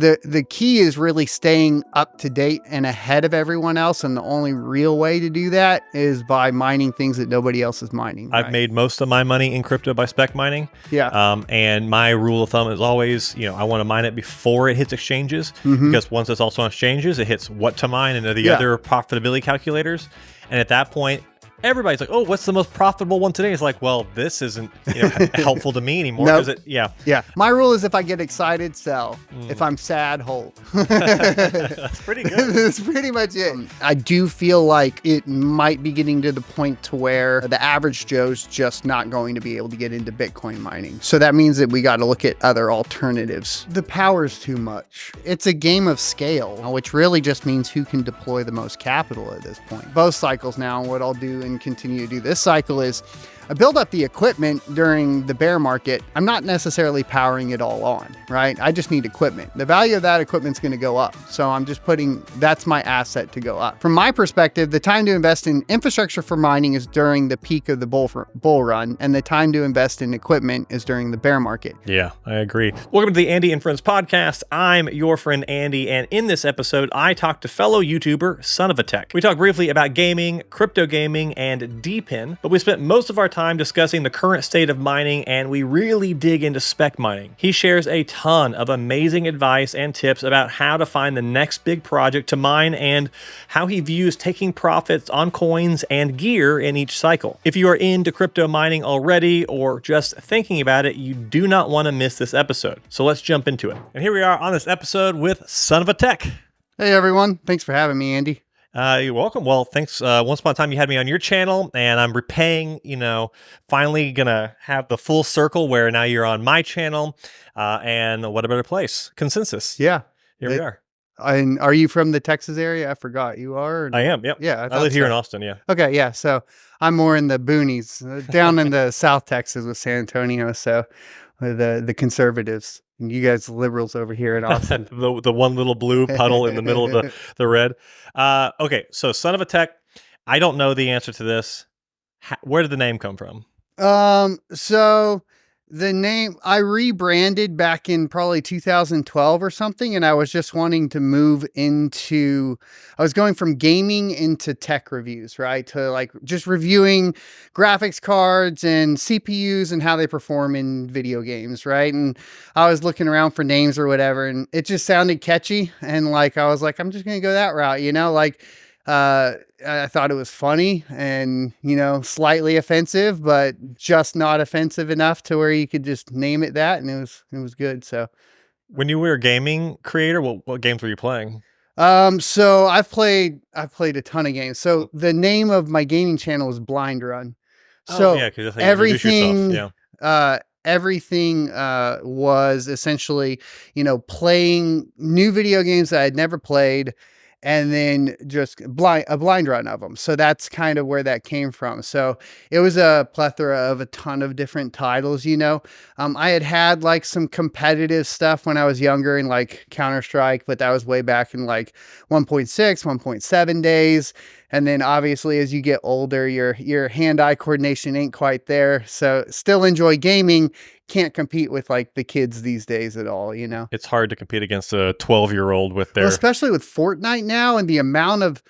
The key is really staying up to date and ahead of everyone else, and the only real way to do that is by mining things that nobody else is mining. I've made most of my money in crypto by spec mining. Yeah. And my rule of thumb is always, I want to mine it before it hits exchanges, because once it's also on exchanges, it hits what to mine and the other profitability calculators. And at that point, everybody's like, oh, what's the most profitable one today? It's like, well, this isn't helpful to me anymore. Nope. Yeah. My rule is if I get excited, sell. If I'm sad, hold. That's pretty good. That's pretty much it. I do feel like it might be getting to the point to where the average Joe's just not going to be able to get into Bitcoin mining. So that means that we got to look at other alternatives. The power's too much. It's a game of scale, which really just means who can deploy the most capital at this point. Both cycles now, what I'll do and continue to do this cycle is I build up the equipment during the bear market. I'm not necessarily powering it all on, right? I just need equipment. The value of that equipment's going to go up. So I'm just that's my asset to go up. From my perspective, the time to invest in infrastructure for mining is during the peak of the bull run, and the time to invest in equipment is during the bear market. Yeah, I agree. Welcome to the Andy and Friends podcast. I'm your friend Andy, and in this episode, I talked to fellow YouTuber Son of a Tech. We talked briefly about gaming, crypto gaming, and DePIN, but we spent most of our time discussing the current state of mining, and we really dig into spec mining. He shares a ton of amazing advice and tips about how to find the next big project to mine and how he views taking profits on coins and gear in each cycle. If you are into crypto mining already or just thinking about it, you do not want to miss this episode. So let's jump into it. And here we are on this episode with Son of a Tech. Hey everyone, thanks for having me, Andy. You're welcome. Well, thanks. Once upon a time, you had me on your channel, and I'm repaying, finally gonna have the full circle where now you're on my channel, and what a better place. Consensus. Yeah. Here we are. And are you from the Texas area? I forgot. You are? Or... I am, yep. Yeah. I live here in Austin, yeah. Okay, yeah. So I'm more in the boonies, down in the South Texas with San Antonio, so the conservatives. You guys liberals over here in Austin. the one little blue puddle in the middle of the red. Okay, so Son of a Tech, I don't know the answer to this. Where did the name come from? So the name, I rebranded back in probably 2012 or something, and I was just wanting to move into, I was going from gaming into tech reviews, right? To like just reviewing graphics cards and CPUs and how they perform in video games, right? And I was looking around for names or whatever, and it just sounded catchy. And like, I was like, I'm just going to go that route, I thought it was funny and, slightly offensive, but just not offensive enough to where you could just name it that. And it was good. So when you were a gaming creator, what games were you playing? So I've played a ton of games. So the name of my gaming channel is Blind Run. So yeah, because everything, everything was essentially, playing new video games that I'd never played, and then just a blind run of them. So that's kind of where that came from. So it was a plethora of a ton of different titles, I had like some competitive stuff when I was younger in like Counter-Strike, but that was way back in like 1.6, 1.7 days. And then obviously as you get older, your hand-eye coordination ain't quite there. So still enjoy gaming. Can't compete with like the kids these days at all, It's hard to compete against a 12-year-old with their... Well, especially with Fortnite now and the amount of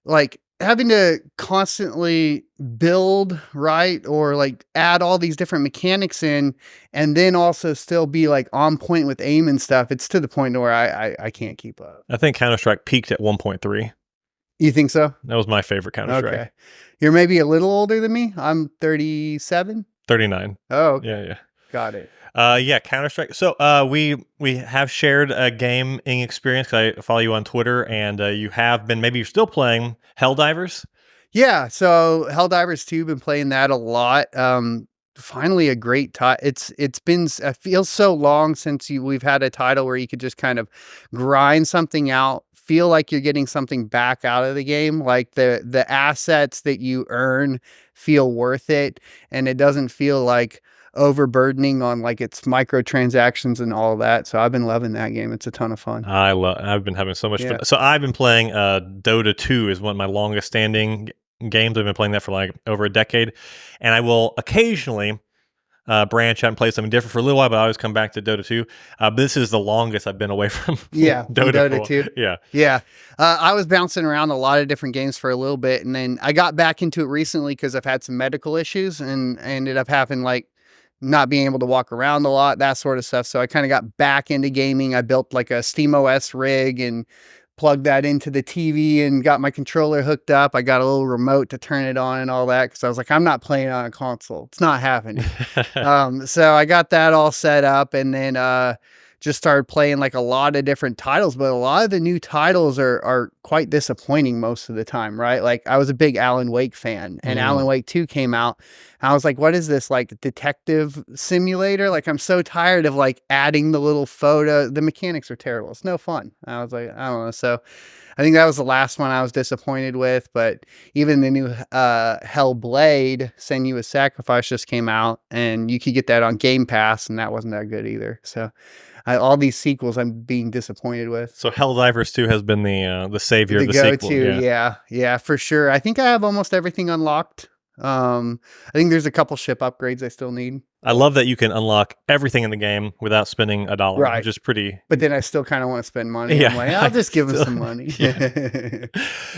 like having to constantly build, right? Or like add all these different mechanics in, and then also still be like on point with aim and stuff. It's to the point where I can't keep up. I think Counter-Strike peaked at 1.3. You think so? That was my favorite Counter-Strike. Okay. You're maybe a little older than me. I'm 37. 39. Oh, okay. Yeah. Got it. Yeah, Counter-Strike. So we have shared a gaming experience, 'cause I follow you on Twitter, and you have been, maybe you're still playing Helldivers. Yeah, so Helldivers 2, been playing that a lot. Finally a great title. It's been, it feels so long since we've had a title where you could just kind of grind something out, feel like you're getting something back out of the game, like the assets that you earn feel worth it, and it doesn't feel like overburdening on like its microtransactions and all that. So I've been loving that game. It's a ton of fun. I've been having so much fun. So I've been playing Dota 2 is one of my longest standing games. I've been playing that for like over a decade, and I will occasionally branch out and play something different for a little while, but I always come back to Dota 2. But this is the longest I've been away from Yeah, from Dota 2. Yeah. Yeah. I was bouncing around a lot of different games for a little bit, and then I got back into it recently because I've had some medical issues, and I ended up having like not being able to walk around a lot, that sort of stuff. So I kind of got back into gaming. I built like a SteamOS rig and plugged that into the TV and got my controller hooked up. I got a little remote to turn it on and all that because I was like, I'm not playing on a console. It's not happening. So I got that all set up, and then just started playing like a lot of different titles, but a lot of the new titles are quite disappointing most of the time, right? Like I was a big Alan Wake fan, and Alan Wake 2 came out. I was like, what is this, like detective simulator? Like I'm so tired of like adding the little photo. The mechanics are terrible. It's no fun. I was like, I don't know. So I think that was the last one I was disappointed with, but even the new Hellblade, Senua's Sacrifice just came out, and you could get that on Game Pass, and that wasn't that good either. So all these sequels I'm being disappointed with. So Helldivers 2 has been the savior of the go-to, sequel. Yeah, for sure. I think I have almost everything unlocked. I think there's a couple ship upgrades I still need. I love that you can unlock everything in the game without spending $1, right? Which is pretty. But then I still kind of want to spend money. Yeah, I'm like, I'll just give them some money.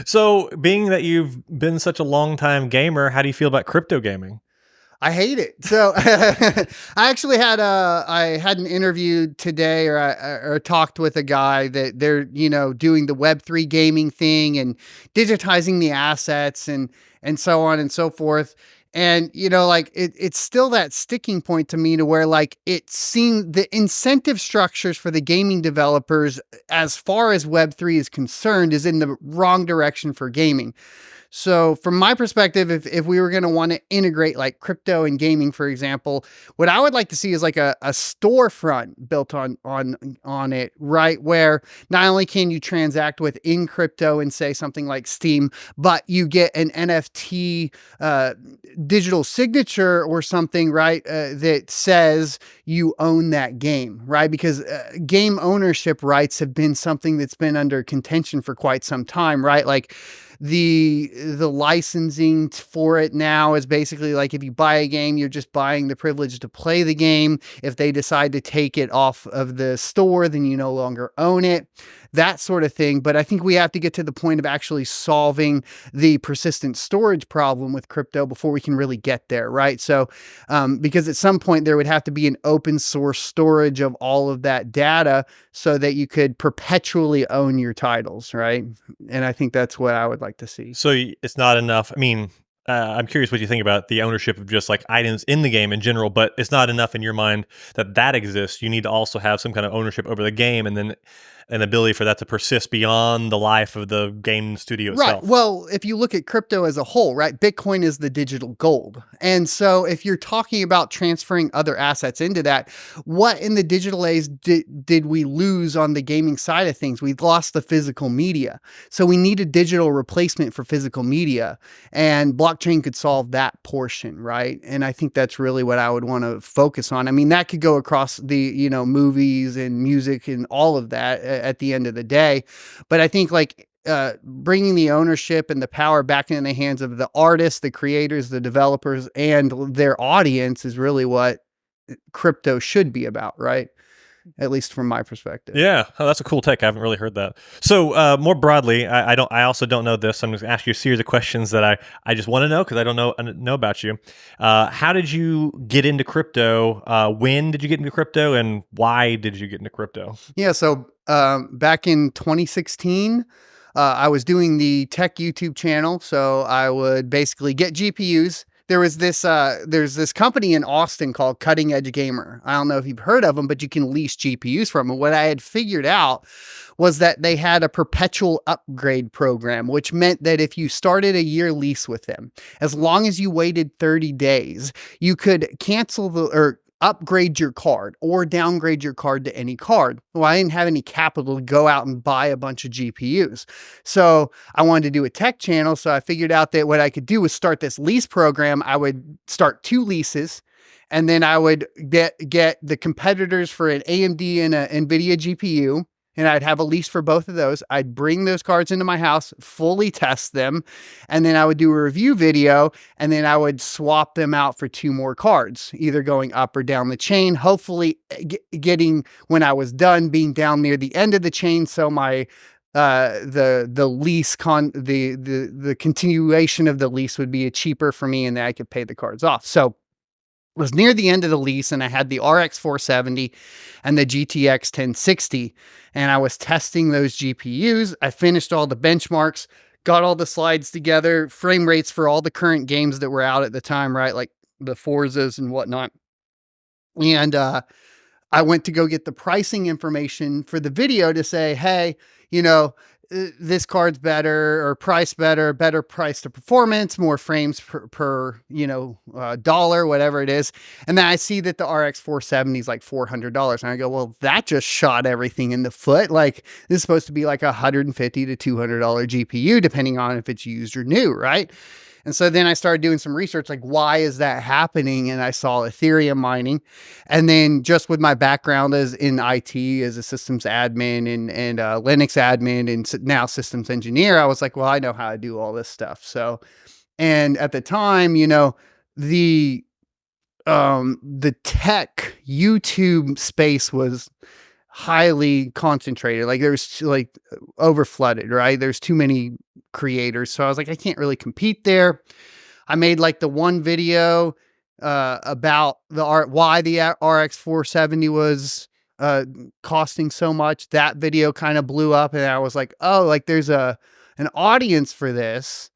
So, being that you've been such a long time gamer, how do you feel about crypto gaming? I hate it. So I actually had an interview today, or talked with a guy that they're, doing the Web3 gaming thing and digitizing the assets and so on and so forth. And, like it's still that sticking point to me to where like it seems the incentive structures for the gaming developers as far as Web3 is concerned is in the wrong direction for gaming. So from my perspective, if we were going to want to integrate like crypto and gaming, for example, what I would like to see is like a storefront built on it, right? Where not only can you transact within crypto and say something like Steam, but you get an NFT digital signature or something, right? That says you own that game, right? Because game ownership rights have been something that's been under contention for quite some time, right? Like the licensing for it now is basically like if you buy a game, you're just buying the privilege to play the game. If they decide to take it off of the store, then you no longer own it, that sort of thing. But I think we have to get to the point of actually solving the persistent storage problem with crypto before we can really get there, right? So because at some point there would have to be an open source storage of all of that data so that you could perpetually own your titles, right? And I think that's what I would like to see. So it's not enough. I mean, I'm curious what you think about the ownership of just like items in the game in general, but it's not enough in your mind that exists. You need to also have some kind of ownership over the game, and then an ability for that to persist beyond the life of the game studio itself. Right. Well, if you look at crypto as a whole, right, Bitcoin is the digital gold. And so if you're talking about transferring other assets into that, what in the digital age did we lose on the gaming side of things? We lost the physical media. So we need a digital replacement for physical media, and blockchain could solve that portion, right? And I think that's really what I would want to focus on. I mean, that could go across the, movies and music and all of that at the end of the day. But I think like bringing the ownership and the power back into the hands of the artists, the creators, the developers, and their audience is really what crypto should be about, right? At least from my perspective. Yeah, that's a cool take. I haven't really heard that. So more broadly, I also don't know this. I'm going to ask you a series of questions that I just want to know because I don't know about you. How did you get into crypto? When did you get into crypto, and why did you get into crypto? Yeah, so back in 2016, I was doing the tech YouTube channel. So I would basically get GPUs. There's this company in Austin called Cutting Edge Gamer. I don't know if you've heard of them, but you can lease GPUs from them. What I had figured out was that they had a perpetual upgrade program, which meant that if you started a year lease with them, as long as you waited 30 days, you could cancel or upgrade your card or downgrade your card to any card. Well, I didn't have any capital to go out and buy a bunch of GPUs. So I wanted to do a tech channel. So I figured out that what I could do was start this lease program. I would start 2 leases, and then I would get the competitors for an AMD and an NVIDIA GPU. and I'd have a lease for both of those. I'd bring those cards into my house, fully test them, and then I would do a review video, and then I would swap them out for 2 more cards, either going up or down the chain, hopefully getting, when I was done, being down near the end of the chain, so my the lease the continuation of the lease would be cheaper for me, and then I could pay the cards off. So was near the end of the lease, and I had the RX 470 and the GTX 1060, and I was testing those GPUs. I finished all the benchmarks, got all the slides together, frame rates for all the current games that were out at the time, right? Like the Forzas and whatnot. And I went to go get the pricing information for the video to say, hey, this card's better or price better price to performance, more frames per dollar, whatever it is. And then I see that the RX 470 is like $400. And I go, well, that just shot everything in the foot. Like this is supposed to be like $150 to $200 GPU, depending on if it's used or new, right? And so then I started doing some research, like, why is that happening? And I saw Ethereum mining. And then just with my background as in IT, as a systems admin and Linux admin and now systems engineer, I was like, well, I know how to do all this stuff. So, and at the time, the tech YouTube space was highly concentrated. Like there's like over flooded, right? There's too many creators. So I was like, I can't really compete there. I made like the one video about why the RX 470 was costing so much. That video kind of blew up, and I was like, oh, like there's an audience for this.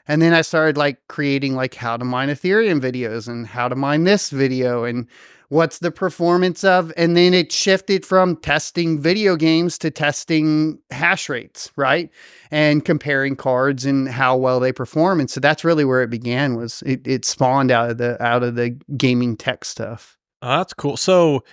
And then I started like creating like how to mine Ethereum videos and how to mine this video and what's the performance of, and then it shifted from testing video games to testing hash rates, right? And comparing cards and how well they perform. And so that's really where it began, was it spawned out of the gaming tech stuff. Oh, that's cool. So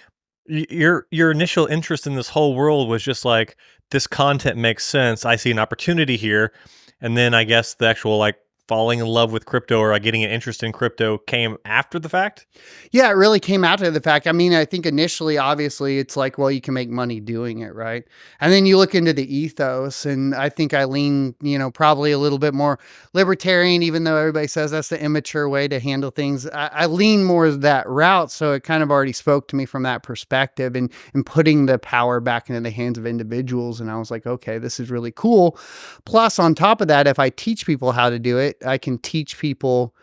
your initial interest in this whole world was just like, this content makes sense. I see an opportunity here. And then I guess the actual like falling in love with crypto or getting an interest in crypto came after the fact? Yeah, it really came after the fact. I mean, I think initially, obviously, it's like, well, you can make money doing it, right? And then you look into the ethos, and I think I lean, probably a little bit more libertarian, even though everybody says that's the immature way to handle things. I lean more that route, so it kind of already spoke to me from that perspective and putting the power back into the hands of individuals. And I was like, okay, this is really cool. Plus, on top of that, if I teach people how to do it, I can teach people,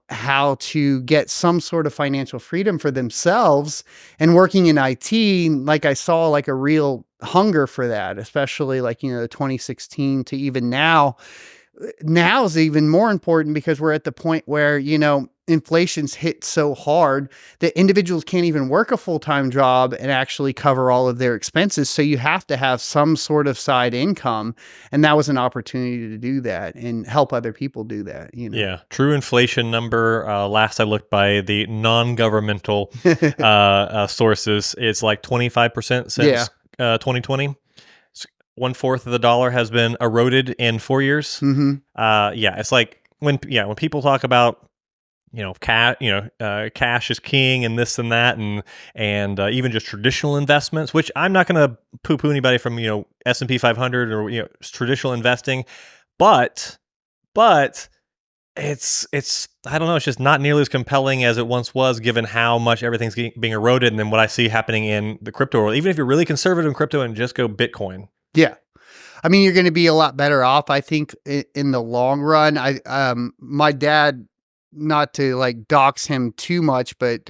how to get some sort of financial freedom for themselves. And working in IT, like I saw like a real hunger for that, especially like, the 2016 to even now. Now is even more important because we're at the point where, inflation's hit so hard that individuals can't even work a full-time job and actually cover all of their expenses. So you have to have some sort of side income. And that was an opportunity to do that and help other people do that. Yeah. True inflation number, last I looked by the non-governmental sources, it's like 25% since 2020. 1/4 of the dollar has been eroded in 4 years. Mm-hmm. It's like when people talk about, cash is king and this and that, and even just traditional investments, which I'm not going to poo-poo anybody from, S&P 500 or, traditional investing, but it's I don't know, it's just not nearly as compelling as it once was, given how much everything's being eroded. And then what I see happening in the crypto world, even if you're really conservative in crypto and just go Bitcoin. Yeah. I mean, you're going to be a lot better off, I think, in the long run. My dad, not to like dox him too much, but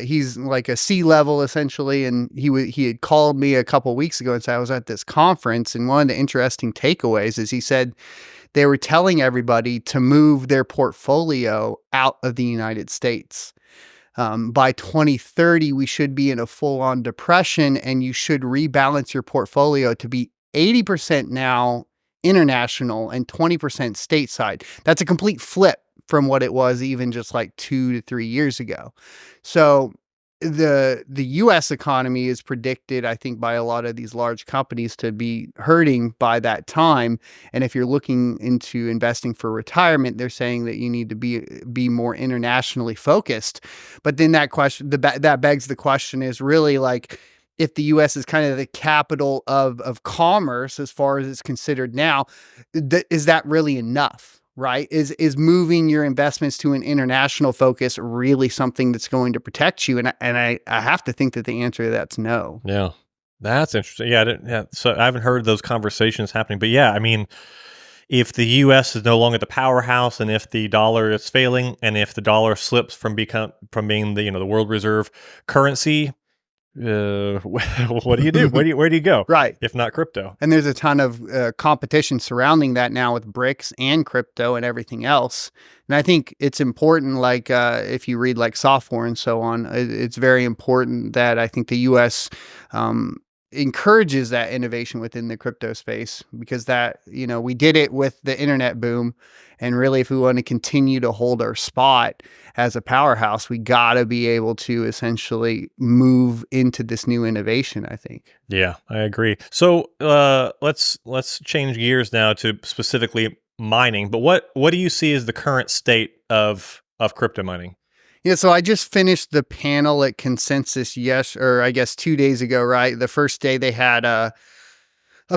he's like a C-level essentially. And he had called me a couple weeks ago and said I was at this conference. And one of the interesting takeaways is he said they were telling everybody to move their portfolio out of the United States. By 2030, we should be in a full-on depression, and you should rebalance your portfolio to be 80% now international and 20% stateside. That's a complete flip from what it was even just like 2 to 3 years ago. So the US economy is predicted, I think, by a lot of these large companies to be hurting by that time. And if you're looking into investing for retirement, they're saying that you need to be more internationally focused. But then that question, that begs the question is really like, if the US is kind of the capital of commerce as far as it's considered now, is that really enough, right? Is moving your investments to an international focus really something that's going to protect you? And I have to think that the answer to that's no. Yeah. That's interesting. Yeah, so I haven't heard those conversations happening, but yeah, I mean, if the U.S. is no longer the powerhouse, and if the dollar is failing, and if the dollar slips from being the world reserve currency, what do you do? Where do you go? Right. If not crypto. And there's a ton of competition surrounding that now with BRICS and crypto and everything else. And I think it's important, like if you read like software and so on, it's very important that I think the U.S. Encourages that innovation within the crypto space, because that, we did it with the internet boom. And really, if we want to continue to hold our spot as a powerhouse, we got to be able to essentially move into this new innovation, I think. Yeah, I agree. So let's change gears now to specifically mining. But what do you see as the current state of crypto mining? Yeah, so I just finished the panel at Consensus, or I guess 2 days ago, right? The first day they had a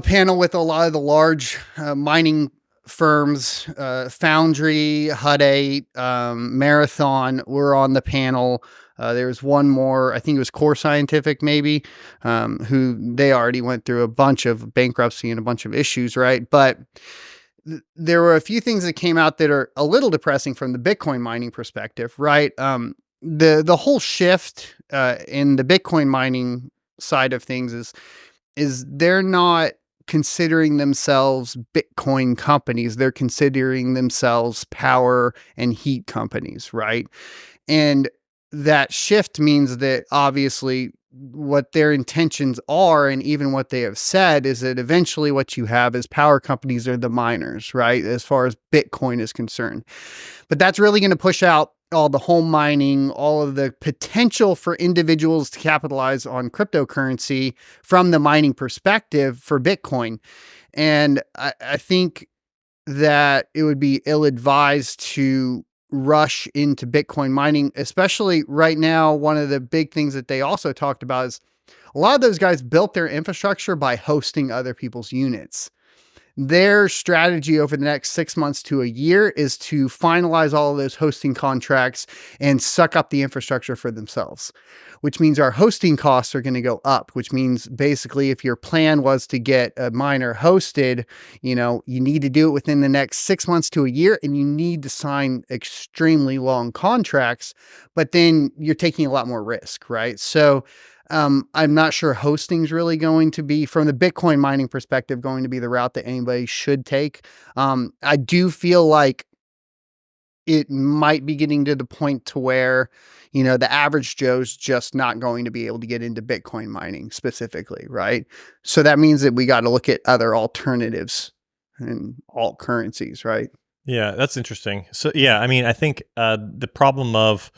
panel with a lot of the large mining firms, Foundry, Hut 8, Marathon were on the panel. There was one more, I think it was Core Scientific maybe, who they already went through a bunch of bankruptcy and a bunch of issues, right? But there were a few things that came out that are a little depressing from the Bitcoin mining perspective, right? The whole shift in the Bitcoin mining side of things is they're not considering themselves Bitcoin companies. They're considering themselves power and heat companies, right? And that shift means that obviously what their intentions are, and even what they have said, is that eventually what you have is power companies are the miners, right? As far as Bitcoin is concerned. But that's really going to push out all the home mining, all of the potential for individuals to capitalize on cryptocurrency from the mining perspective for Bitcoin. And I think that it would be ill-advised to rush into Bitcoin mining, especially right now. One of the big things that they also talked about is a lot of those guys built their infrastructure by hosting other people's units. Their strategy over the next 6 months to a year is to finalize all of those hosting contracts and suck up the infrastructure for themselves, which means our hosting costs are going to go up, which means basically if your plan was to get a miner hosted, you need to do it within the next 6 months to a year, and you need to sign extremely long contracts, but then you're taking a lot more risk, right? So I'm not sure hosting is really going to be, from the Bitcoin mining perspective, going to be the route that anybody should take. I do feel like it might be getting to the point to where, the average Joe's just not going to be able to get into Bitcoin mining specifically, right? So that means that we got to look at other alternatives and alt currencies, right? Yeah, that's interesting. So yeah, I mean, I think the problem of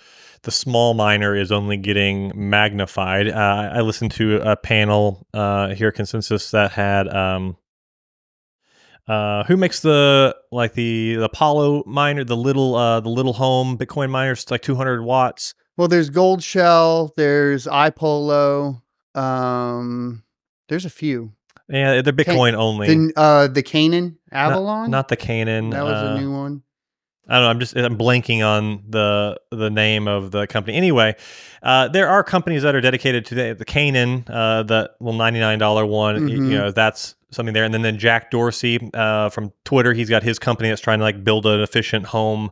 the small miner is only getting magnified. I listened to a panel here at Consensus that had who makes the Apollo miner, the little home Bitcoin miners, like 200 watts. Well, there's Gold Shell, there's iPolo, there's a few. Yeah, they're Bitcoin only. The Canaan Avalon, not the Canaan. That was a new one. I don't know. I'm blanking on the name of the company. Anyway, there are companies that are dedicated to the Canaan, the little $99 one. Mm-hmm. That's something there. And then Jack Dorsey from Twitter, he's got his company that's trying to build an efficient home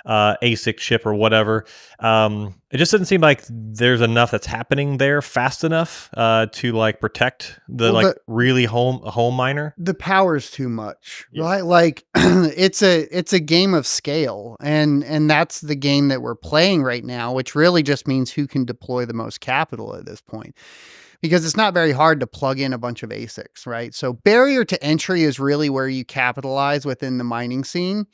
ASIC chip or whatever. It just doesn't seem like there's enough that's happening there fast enough to protect the really home miner. The power's too much, right? It's a game of scale, and that's the game that we're playing right now, which really just means who can deploy the most capital at this point. Because it's not very hard to plug in a bunch of ASICs, right? So barrier to entry is really where you capitalize within the mining scene.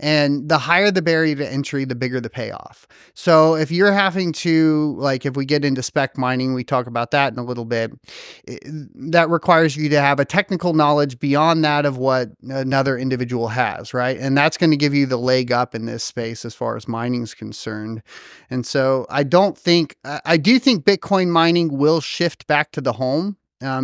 And the higher the barrier to entry, the bigger the payoff. So if you're having to, if we get into spec mining, we talk about that in a little bit, that requires you to have a technical knowledge beyond that of what another individual has, right? And that's going to give you the leg up in this space as far as mining is concerned. And so I do think Bitcoin mining will shift back back to the home.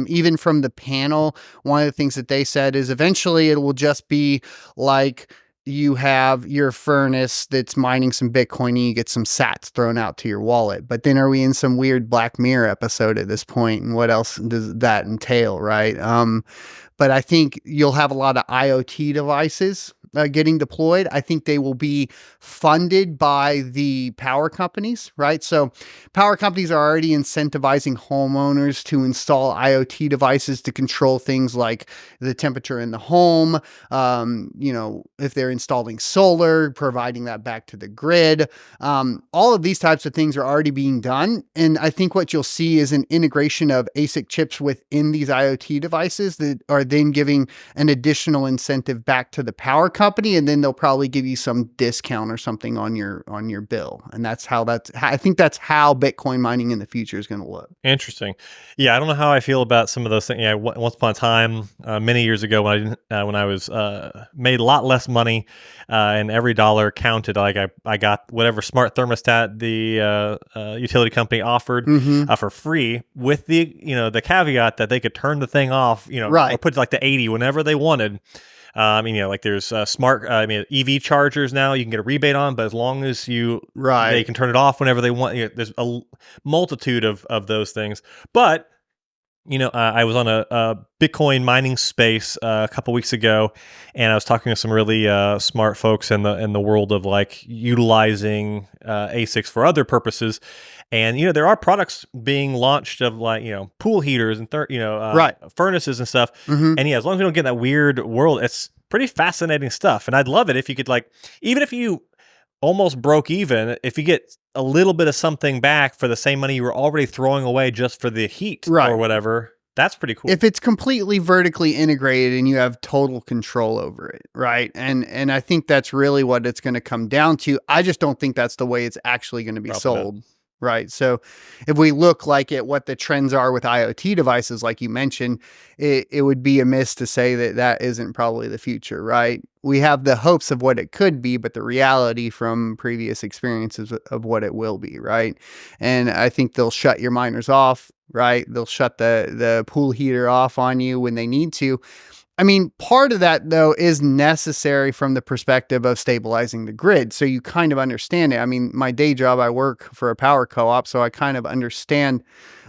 Even from the panel, one of the things that they said is eventually it will just be like you have your furnace that's mining some Bitcoin and you get some sats thrown out to your wallet. But then are we in some weird Black Mirror episode at this point? And what else does that entail, right? But I think you'll have a lot of IoT devices getting deployed. I think they will be funded by the power companies, right? So power companies are already incentivizing homeowners to install IoT devices to control things like the temperature in the home, if they're installing solar, providing that back to the grid. All of these types of things are already being done. And I think what you'll see is an integration of ASIC chips within these IoT devices that are then giving an additional incentive back to the power company, and then they'll probably give you some discount or something on your bill. And I think that's how Bitcoin mining in the future is going to look. Interesting. Yeah, I don't know how I feel about some of those things. Yeah, once upon a time, many years ago, when I was made a lot less money, and every dollar counted. Like I got whatever smart thermostat the utility company offered for free, with the caveat that they could turn the thing off, Right. or put like the 80 whenever they wanted. Like there's smart, EV chargers now you can get a rebate on, but as long as they can turn it off whenever they want. There's a multitude of those things. But I was on a Bitcoin mining space a couple weeks ago, and I was talking to some really smart folks in the world of like utilizing ASICs for other purposes. And there are products being launched of like pool heaters and furnaces and stuff. And yeah, as long as we don't get in that weird world, it's pretty fascinating stuff. And I'd love it if you could, like, even if you almost broke even, if you get a little bit of something back for the same money you were already throwing away just for the heat or whatever. That's pretty cool. If it's completely vertically integrated and you have total control over it, right? And I think that's really what it's going to come down to. I just don't think that's the way it's actually going to be sold. Right. So if we look like at what the trends are with IoT devices, like you mentioned, it would be amiss to say that isn't probably the future, right? We have the hopes of what it could be, but the reality from previous experiences of what it will be, right? And I think they'll shut your miners off, right? They'll shut the pool heater off on you when they need to. I mean, part of that, though, is necessary from the perspective of stabilizing the grid. So you kind of understand it. I mean, my day job, I work for a power co-op, so I kind of understand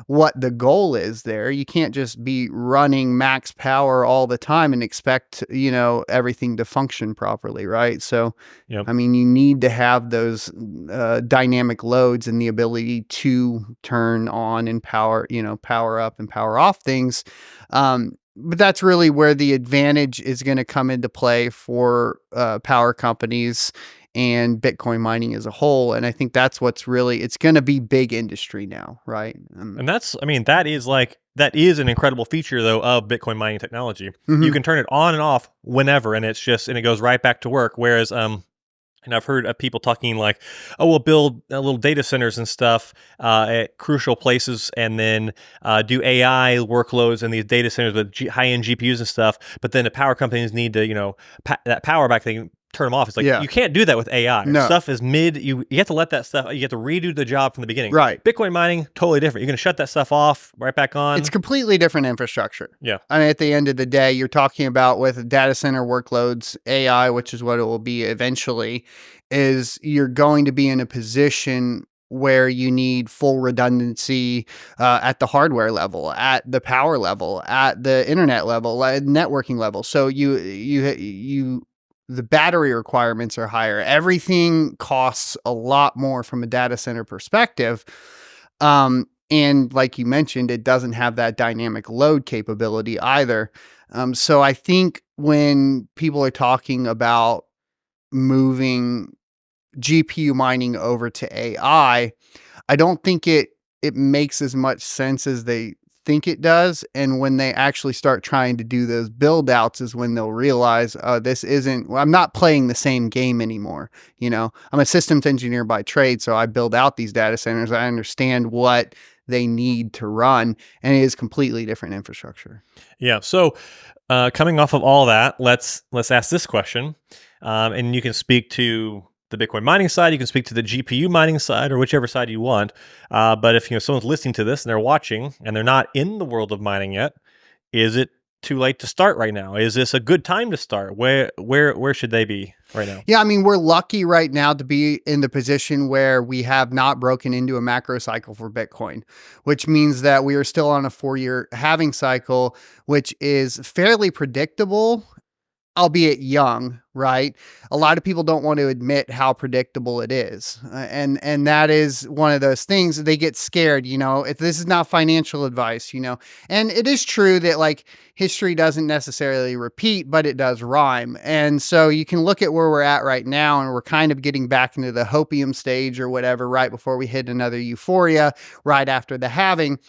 what the goal is there. You can't just be running max power all the time and expect, everything to function properly, right? So, I mean, you need to have those dynamic loads and the ability to turn on and power up and power off things. But that's really where the advantage is going to come into play for power companies and Bitcoin mining as a whole. And I think that's it's going to be big industry now, right? And that is an incredible feature, though, of Bitcoin mining technology. You can turn it on and off whenever, and it goes right back to work. Whereas, and I've heard of people talking like, oh, we'll build little data centers and stuff at crucial places, and then do AI workloads in these data centers with high-end GPUs and stuff. But then the power companies need to, that power back thing, turn them off. It's like, you can't do that with AI. No. Stuff is you have to let that stuff, you have to redo the job from the beginning. Right. Bitcoin mining, totally different. You're going to shut that stuff off, right back on. It's completely different infrastructure. Yeah. I mean, at the end of the day, you're talking about with data center workloads, AI, which is what it will be eventually, is you're going to be in a position where you need full redundancy at the hardware level, at the power level, at the internet level, at networking level. So the battery requirements are higher. Everything costs a lot more from a data center perspective. And like you mentioned, it doesn't have that dynamic load capability either. So I think when people are talking about moving GPU mining over to AI, I don't think it makes as much sense as they think it does. And when they actually start trying to do those build outs is when they'll realize, I'm not playing the same game anymore. I'm a systems engineer by trade, so I build out these data centers. I understand what they need to run, and it is completely different infrastructure. Yeah. So coming off of all that, let's ask this question, and you can speak to the Bitcoin mining side. You can speak to the GPU mining side, or whichever side you want. But if someone's listening to this and they're watching and they're not in the world of mining yet, is it too late to start right now? Is this a good time to start? Where should they be right now? Yeah, I mean, we're lucky right now to be in the position where we have not broken into a macro cycle for Bitcoin, which means that we are still on a 4-year halving cycle, which is fairly predictable, albeit young, right? A lot of people don't want to admit how predictable it is. And that is one of those things. They get scared, if this is not financial advice, and it is true that like history doesn't necessarily repeat, but it does rhyme. And so you can look at where we're at right now, and we're kind of getting back into the hopium stage or whatever, right before we hit another euphoria right after the halving.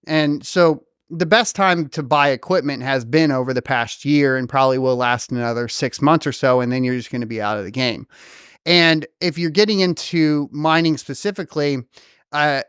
And so the best time to buy equipment has been over the past year and probably will last another 6 months or so. And then you're just going to be out of the game. And if you're getting into mining specifically, I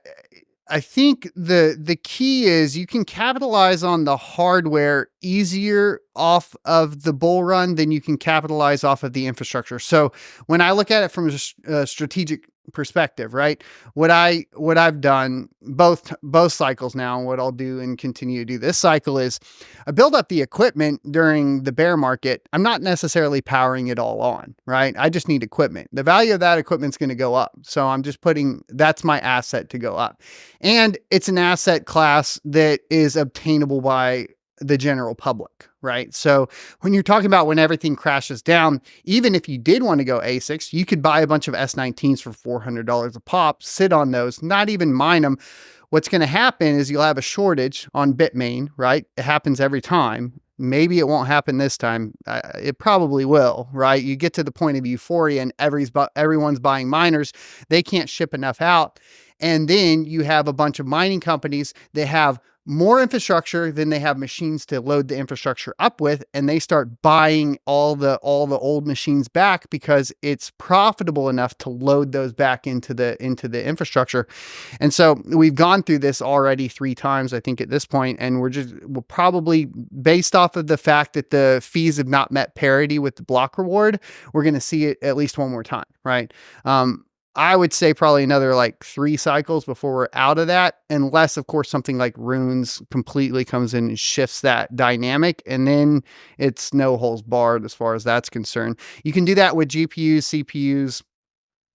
think the key is you can capitalize on the hardware easier off of the bull run than you can capitalize off of the infrastructure. So when I look at it from a strategic perspective, right? What I've done both cycles now, and what I'll do and continue to do this cycle is I build up the equipment during the bear market. I'm not necessarily powering it all on, right? I just need equipment. The value of that equipment's going to go up. So I'm just that's my asset to go up. And it's an asset class that is obtainable by the general public, right? So when you're talking about when everything crashes down, even if you did want to go ASICs, you could buy a bunch of S19s for $400 a pop, sit on those, not even mine them. What's going to happen is you'll have a shortage on Bitmain, right? It happens every time. Maybe it won't happen this time. It probably will, right? You get to the point of euphoria and everyone's buying miners. They can't ship enough out. And then you have a bunch of mining companies that have more infrastructure than they have machines to load the infrastructure up with, and they start buying all the old machines back because it's profitable enough to load those back into the infrastructure. And so we've gone through this already 3 times, I think, at this point, and we'll probably, based off of the fact that the fees have not met parity with the block reward, we're going to see it at least one more time, right? I would say probably another like 3 cycles before we're out of that, unless, of course, something like runes completely comes in and shifts that dynamic. And then it's no holes barred as far as that's concerned. You can do that with GPUs, CPUs,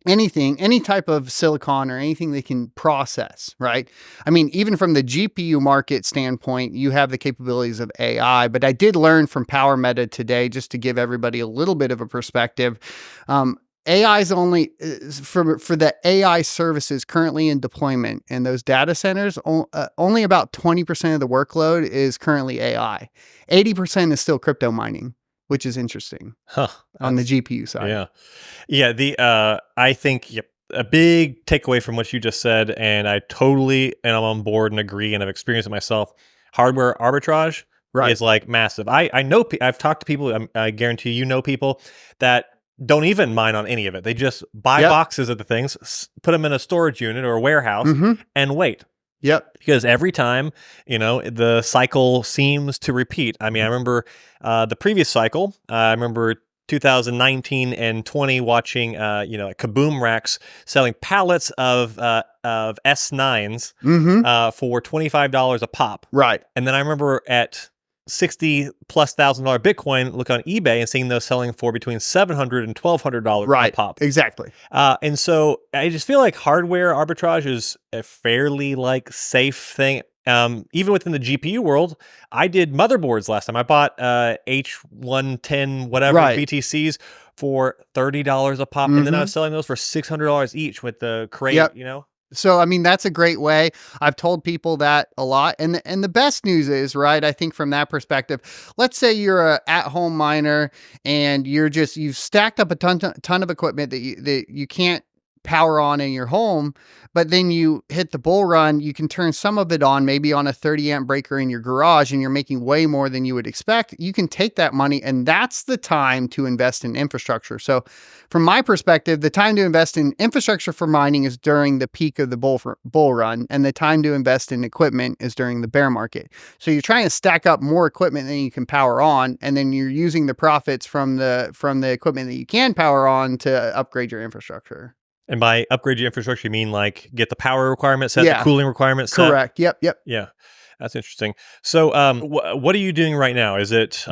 anything, any type of silicon or anything they can process, right? I mean, even from the GPU market standpoint, you have the capabilities of AI, but I did learn from Power Meta today, just to give everybody a little bit of a perspective. AI is only for the AI services currently in deployment in those data centers. Only about 20% of the workload is currently AI. 80% is still crypto mining, which is interesting on the GPU side. Yeah. I think a big takeaway from what you just said, and I'm on board and agree, and I've experienced it myself. Hardware arbitrage is like massive. I know I've talked to people. I guarantee people that don't even mine on any of it. They just buy boxes of the things, put them in a storage unit or a warehouse, and wait. Yep. Because every time, the cycle seems to repeat. I mean, I remember the previous cycle. I remember 2019 and 20 watching, Kaboom Racks selling pallets of S9s for $25 a pop. Right. And then I remember at $60,000+ Bitcoin, look on eBay and seeing those selling for between $700 and $1,200 a pop. Exactly. And so I just feel like hardware arbitrage is a fairly safe thing. Even within the GPU world, I did motherboards last time. I bought H110 BTCs for $30 a pop, and then I was selling those for $600 each with the crate. So, I mean, that's a great way. I've told people that a lot. And the best news is, right, I think from that perspective, let's say you're a at-home miner and you've stacked up a ton of equipment that you can't power on in your home, but then you hit the bull run, you can turn some of it on, maybe on a 30 amp breaker in your garage, and you're making way more than you would expect. You can take that money, and that's the time to invest in infrastructure. So from my perspective, the time to invest in infrastructure for mining is during the peak of the bull run, and the time to invest in equipment is during the bear market. So you're trying to stack up more equipment than you can power on, and then you're using the profits from the equipment that you can power on to upgrade your infrastructure. And by upgrade your infrastructure, you mean like get the power requirement set, the cooling requirement set? Correct. Yep. Yeah, that's interesting. So what are you doing right now? Is it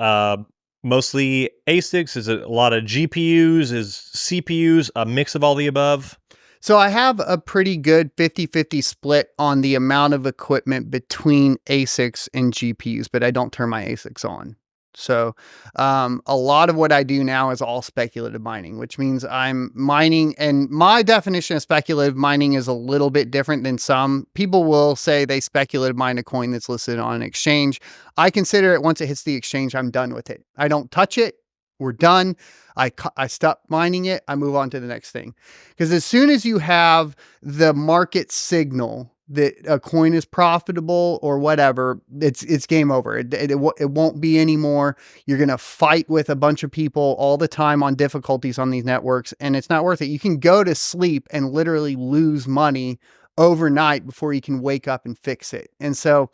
mostly ASICs? Is it a lot of GPUs? Is CPUs a mix of all the above? So I have a pretty good 50-50 split on the amount of equipment between ASICs and GPUs, but I don't turn my ASICs on. So a lot of what I do now is all speculative mining, which means I'm mining, and my definition of speculative mining is a little bit different than some. People will say they speculative mine a coin that's listed on an exchange. I consider it, once it hits the exchange, I'm done with it. I don't touch it. We're done. I stop mining it. I move on to the next thing. Because as soon as you have the market signal that a coin is profitable or whatever, it's game over. It won't be anymore. You're going to fight with a bunch of people all the time on difficulties on these networks, and it's not worth it. You can go to sleep and literally lose money overnight before you can wake up and fix it. And so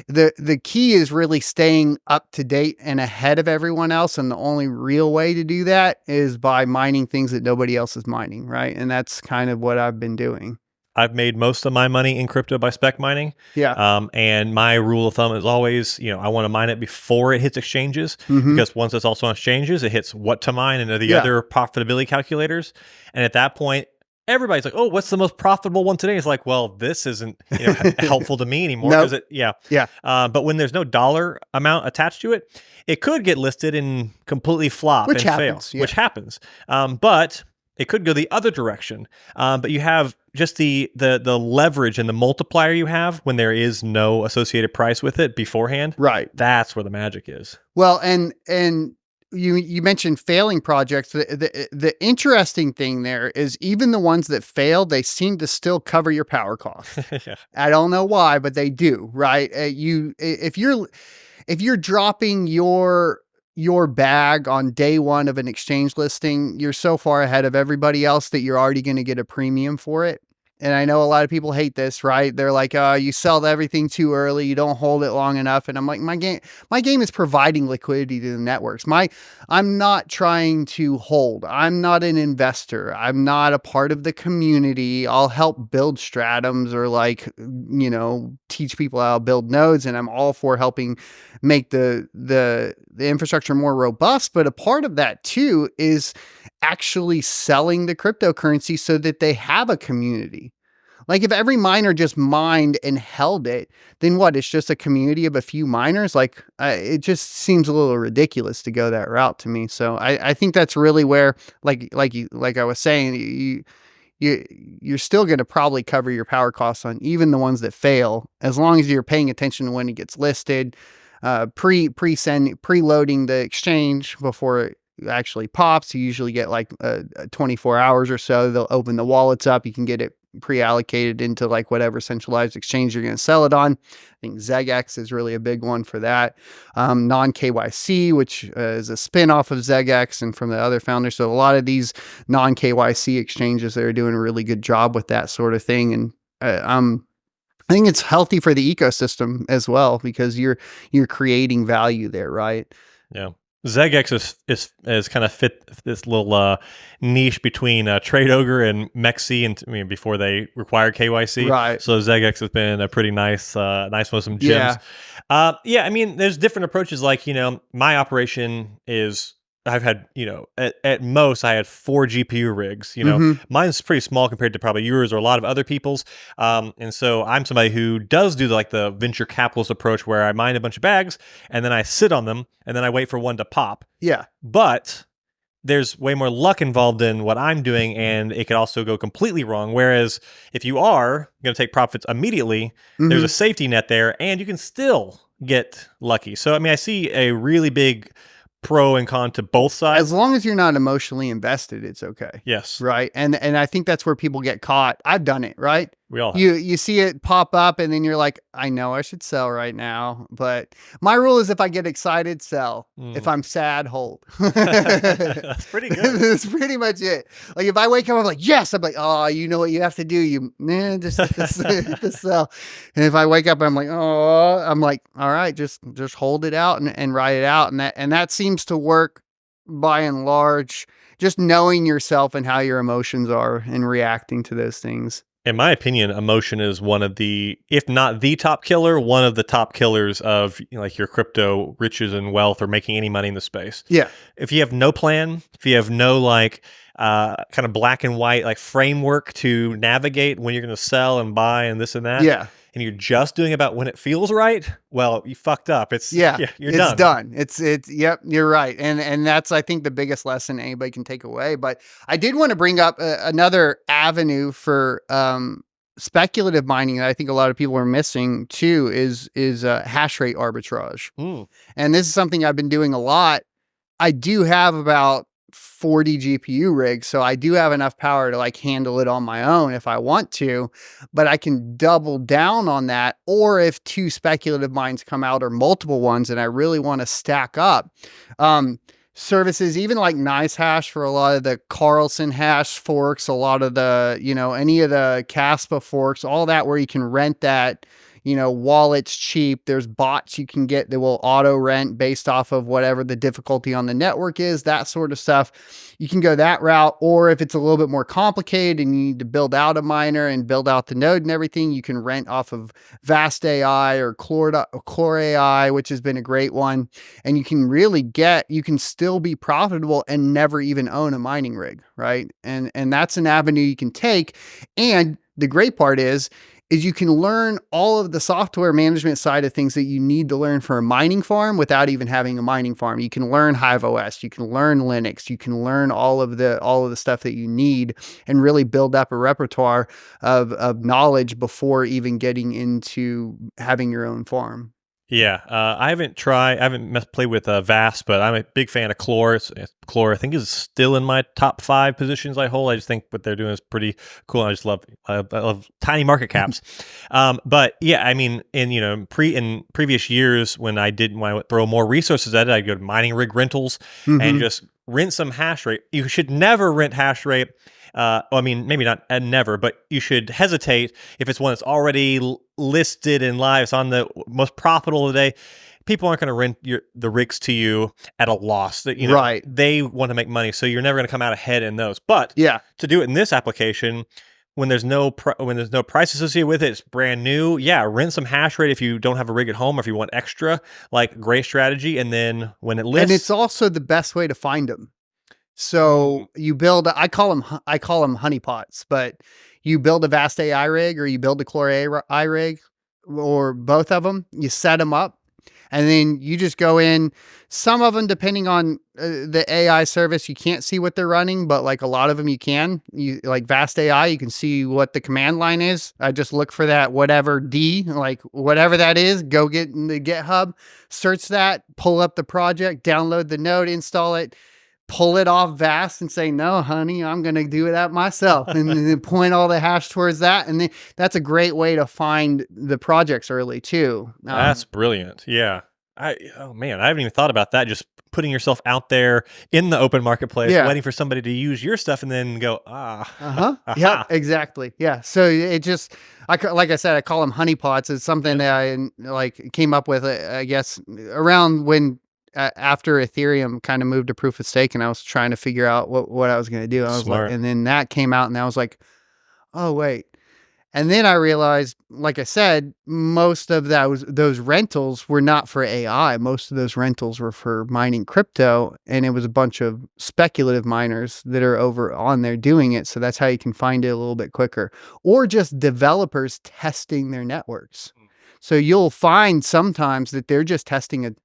the key is really staying up to date and ahead of everyone else. And the only real way to do that is by mining things that nobody else is mining, right? And that's kind of what I've been doing. I've made most of my money in crypto by spec mining. Yeah. And my rule of thumb is always, I want to mine it before it hits exchanges, because once it's also on exchanges, it hits what to mine and the other profitability calculators. And at that point, everybody's like, oh, what's the most profitable one today? It's like, well, this isn't helpful to me anymore. Nope. But when there's no dollar amount attached to it, it could get listed and completely flop and fail, which happens. But it could go the other direction. But you have just the leverage and the multiplier you have when there is no associated price with it beforehand. Right. That's where the magic is. Well, and you mentioned failing projects. The interesting thing there is even the ones that fail, they seem to still cover your power costs. Yeah. I don't know why, but they do, right? If you're dropping your bag on day one of an exchange listing, you're so far ahead of everybody else that you're already going to get a premium for it. And I know a lot of people hate this, right? They're like, oh, you sell everything too early. You don't hold it long enough. And I'm like, my game is providing liquidity to the networks. I'm not trying to hold. I'm not an investor. I'm not a part of the community. I'll help build stratums or teach people how to build nodes. And I'm all for helping make the infrastructure more robust. But a part of that too is actually selling the cryptocurrency so that they have a community. Like if every miner just mined and held it, then what? It's just a community of a few miners. Like it just seems a little ridiculous to go that route to me. So I think that's really where, like I was saying, you're still going to probably cover your power costs on even the ones that fail, as long as you're paying attention to when it gets listed, preloading the exchange before it actually pops. You usually get like 24 hours or so. They'll open the wallets up. You can get it pre-allocated into like whatever centralized exchange you're going to sell it on. I think ZegX is really a big one for that. Non-KYC, which is a spin-off of ZegX and from the other founders. So a lot of these non-KYC exchanges that are doing a really good job with that sort of thing. And I think it's healthy for the ecosystem as well, because you're creating value there, right? Yeah. ZegX is kind of fit this little niche between Trade Ogre and Mexi, and before they required KYC. Right. So ZegX has been a pretty nice one with some gems. There's different approaches. Like, my operation is, I've had, at most I had 4 GPU rigs, mine's pretty small compared to probably yours or a lot of other people's. And so I'm somebody who does do the venture capitalist approach where I mine a bunch of bags and then I sit on them and then I wait for one to pop. Yeah. But there's way more luck involved in what I'm doing, and it could also go completely wrong. Whereas if you are going to take profits immediately, there's a safety net there and you can still get lucky. So, I see a really big pro and con to both sides. As long as you're not emotionally invested, it's okay. Yes. Right. And I think that's where people get caught. I've done it, right? We all have. You see it pop up and then you're like, I know I should sell right now. But my rule is if I get excited, sell. If I'm sad, hold. That's pretty good. That's pretty much it. Like if I wake up, I'm like, yes. I'm like, oh, you know what you have to do? Just sell. And if I wake up, I'm like, oh, I'm like, all right, just hold it out and ride it out. And that seems to work by and large, just knowing yourself and how your emotions are and reacting to those things. In my opinion, emotion is one of the, if not the top killer, one of the top killers of like your crypto riches and wealth or making any money in the space. Yeah. If you have no plan, if you have no like kind of black and white like framework to navigate when you're going to sell and buy and this and that. Yeah. And you're just doing about when it feels right, well, you fucked up. You're it's done. It's yep, you're right. And that's, I think, the biggest lesson anybody can take away. But I did want to bring up another avenue for speculative mining that I think a lot of people are missing too is hash rate arbitrage. And this is something I've been doing a lot. I do have about 40 GPU rigs, so I do have enough power to like handle it on my own if I want to, but I can double down on that. Or if two speculative mines come out or multiple ones and I really want to stack up, services, even like NiceHash for a lot of the Carlson hash forks, a lot of the, any of the Caspa forks, all that where you can rent that, while it's cheap. There's bots you can get that will auto rent based off of whatever the difficulty on the network is, that sort of stuff. You can go that route. Or if it's a little bit more complicated and you need to build out a miner and build out the node and everything, you can rent off of Vast AI or Core AI, which has been a great one. And you can really you can still be profitable and never even own a mining rig, right? And that's an avenue you can take. And the great part is you can learn all of the software management side of things that you need to learn for a mining farm without even having a mining farm. You can learn Hive OS, you can learn Linux, you can learn all of the stuff that you need and really build up a repertoire of knowledge before even getting into having your own farm. Yeah, I haven't played with Vast, but I'm a big fan of Chlor. Chlor, I think, is still in my top 5 positions I hold. I just think what they're doing is pretty cool. I just love tiny market caps. But yeah, I mean, in previous years when I would throw more resources at it, I'd go to mining rig rentals and just rent some hash rate. You should never rent hash rate. I mean, maybe not never, but you should hesitate if it's one that's already listed and live. It's on the most profitable of the day. People aren't going to rent the rigs to you at a loss. That right. They want to make money, so you're never going to come out ahead in those. But to do it in this application, when there's no price associated with it, it's brand new. Yeah, rent some hash rate if you don't have a rig at home or if you want extra. Like, great strategy. And then when it lists, and it's also the best way to find them. So you build, I call them honeypots, but you build a Vast AI rig or you build a Core AI rig or both of them, you set them up and then you just go in. Some of them, depending on the AI service, you can't see what they're running, but like a lot of them you can. Like Vast AI, you can see what the command line is. I just look for that whatever D, like whatever that is, go get in the GitHub, search that, pull up the project, download the node, install it, pull it off Vast and say, no, honey, I'm going to do that myself. And then point all the hash towards that. And then that's a great way to find the projects early too. That's brilliant. Yeah. Oh man, I haven't even thought about that. Just putting yourself out there in the open marketplace, waiting for somebody to use your stuff and then go, Yeah, exactly. Yeah. So it just, like I said, I call them honeypots. It's something that I came up with, I guess, around when, after Ethereum kind of moved to proof of stake and I was trying to figure out what I was going to do. I was like, and then that came out and I was like, oh, wait. And then I realized, like I said, most of those rentals were not for AI. Most of those rentals were for mining crypto. And it was a bunch of speculative miners that are over on there doing it. So that's how you can find it a little bit quicker. Or just developers testing their networks. So you'll find sometimes that they're just testing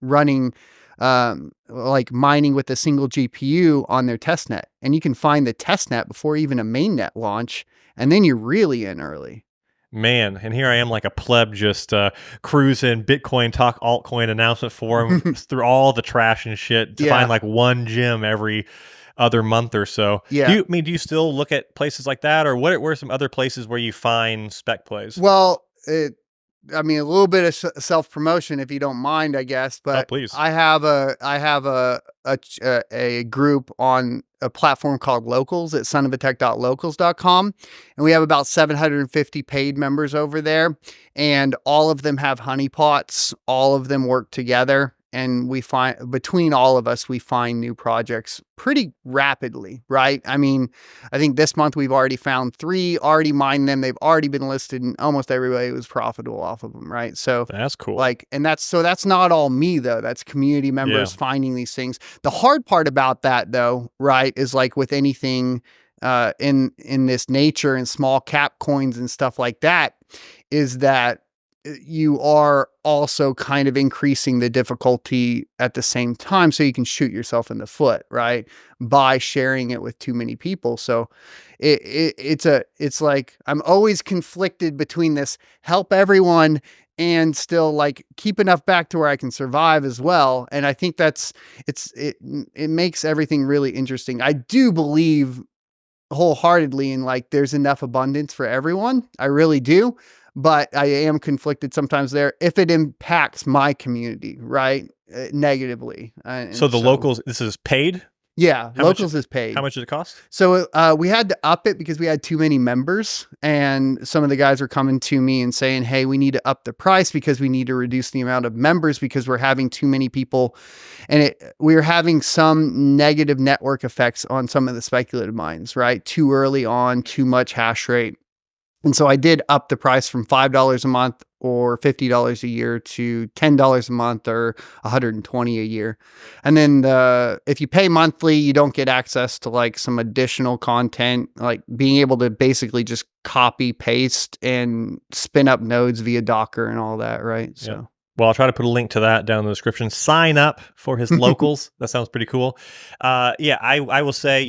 running like mining with a single GPU on their testnet. And you can find the testnet before even a mainnet launch. And then you're really in early. Man, and here I am like a pleb just cruising Bitcoin Talk altcoin announcement forum through all the trash and shit to find Yeah. like one gem every other month or so. Yeah. Do you still look at places like that, or what are some other places where you find spec plays? Well, I mean, a little bit of self promotion, if you don't mind, I guess. Oh, But please. I have a group on a platform called Locals at sonofatech.locals.com, and we have about 750 paid members over there, and all of them have honeypots. All of them work together, and we find between all of us, we find new projects pretty rapidly, right? I mean, I think this month we've already found 3, already mined them. They've already been listed, and almost everybody was profitable off of them, right? So That's cool. like, and that's not all me though. That's community members finding these things. The hard part about that though, right, is like with anything in this nature and small cap coins and stuff like that, is that you are also kind of increasing the difficulty at the same time, so you can shoot yourself in the foot, right, by sharing it with too many people. So it's like I'm always conflicted between this help everyone and still like keep enough back to where I can survive as well. And I think it makes everything really interesting. I do believe wholeheartedly in like there's enough abundance for everyone. I really do. But I am conflicted sometimes there if it impacts my community, right? Negatively. So the locals, this is paid? Yeah, How much Locals is paid. How much does it cost? So we had to up it because we had too many members, and some of the guys were coming to me and saying, "Hey, we need to up the price because we need to reduce the amount of members because we're having too many people, and we were having some negative network effects on some of the speculative mines, right? Too early on, too much hash rate." And so I did up the price from $5 a month or $50 a year to $10 a month or $120 a year. And then if you pay monthly, you don't get access to like some additional content, like being able to basically just copy, paste, and spin up nodes via Docker and all that, right? So. Yeah. Well, I'll try to put a link to that down in the description. Sign up for his locals. That sounds pretty cool. I will say,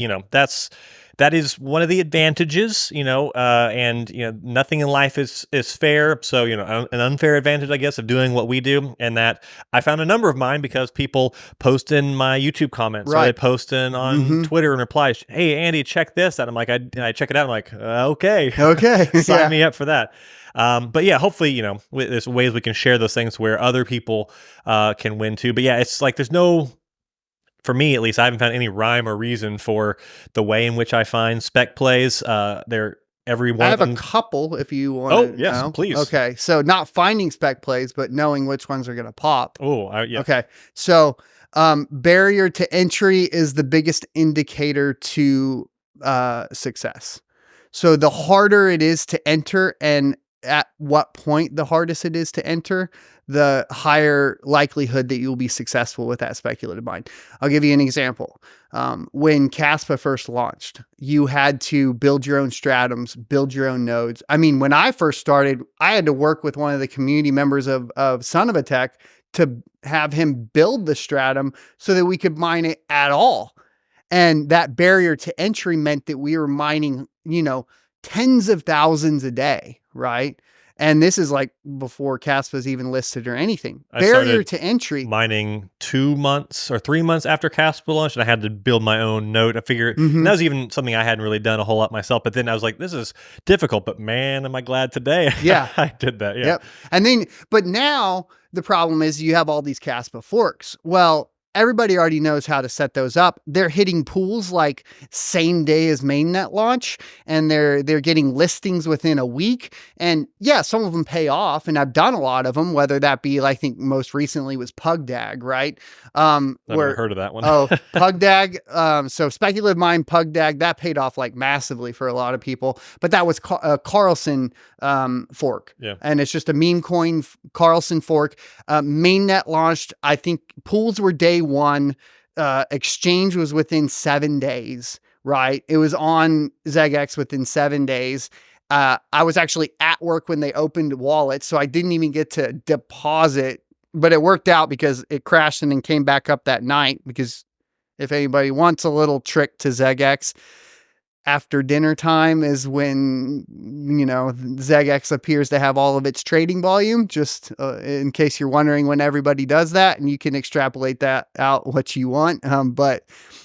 that is one of the advantages, and nothing in life is fair. So, an unfair advantage, I guess, of doing what we do, and that I found a number of mine because people post in my YouTube comments, or they post in on Twitter and reply, "Hey, Andy, check this out." I'm like, I check it out. I'm like, okay, sign me up for that. But yeah, hopefully, there's ways we can share those things where other people can win too. But yeah, it's like there's no. For me, at least, I haven't found any rhyme or reason for the way in which I find spec plays. Every one I of have them. a couple if you want. Oh, yes, please. Okay, so not finding spec plays, but knowing which ones are going to pop. Oh, yeah. Okay, so barrier to entry is the biggest indicator to success. So the harder it is to enter, and at what point the hardest it is to enter, the higher likelihood that you'll be successful with that speculative mine. I'll give you an example. When Caspa first launched, you had to build your own stratums, build your own nodes. I mean, when I first started, I had to work with one of the community members of Son of a Tech to have him build the stratum so that we could mine it at all. And that barrier to entry meant that we were mining, tens of thousands a day, right? And this is like before Caspa's even listed or anything. Barrier to entry. Mining 2 months or 3 months after Caspa launched, and I had to build my own node. I figured and that was even something I hadn't really done a whole lot myself. But then I was like, this is difficult, but man, am I glad today I did that. Yeah. Yep. And then, but now the problem is you have all these Caspa forks. Well, everybody already knows how to set those up. They're hitting pools like same day as mainnet launch, and they're getting listings within a week. And yeah, some of them pay off, and I've done a lot of them, whether that be, I think most recently was PugDag, right? I've never heard of that one. PugDag. So speculative mine PugDag, that paid off like massively for a lot of people, but that was a Carlson fork. Yeah. And it's just a meme coin Carlson fork. Mainnet launched, I think pools were day one. Exchange was within 7 days, right? It was on ZegX within 7 days. I was actually at work when they opened wallets, so I didn't even get to deposit, but it worked out because it crashed and then came back up that night. Because if anybody wants a little trick to ZegX, after dinner time is when, ZegX appears to have all of its trading volume, just in case you're wondering when everybody does that, and you can extrapolate that out what you want. But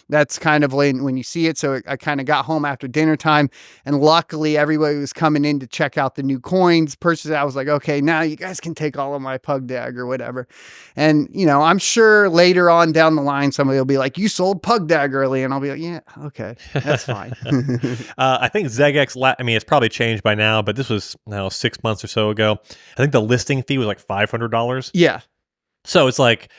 that's kind of when you see it. So I kind of got home after dinner time, and luckily everybody was coming in to check out the new coins, purchase it. I was like, okay, now you guys can take all of my pug dag or whatever. And, I'm sure later on down the line, somebody will be like, you sold pug dag early. And I'll be like, yeah, okay, that's fine. I think ZegX, it's probably changed by now, but this was 6 months or so ago. I think the listing fee was like $500. Yeah. So it's like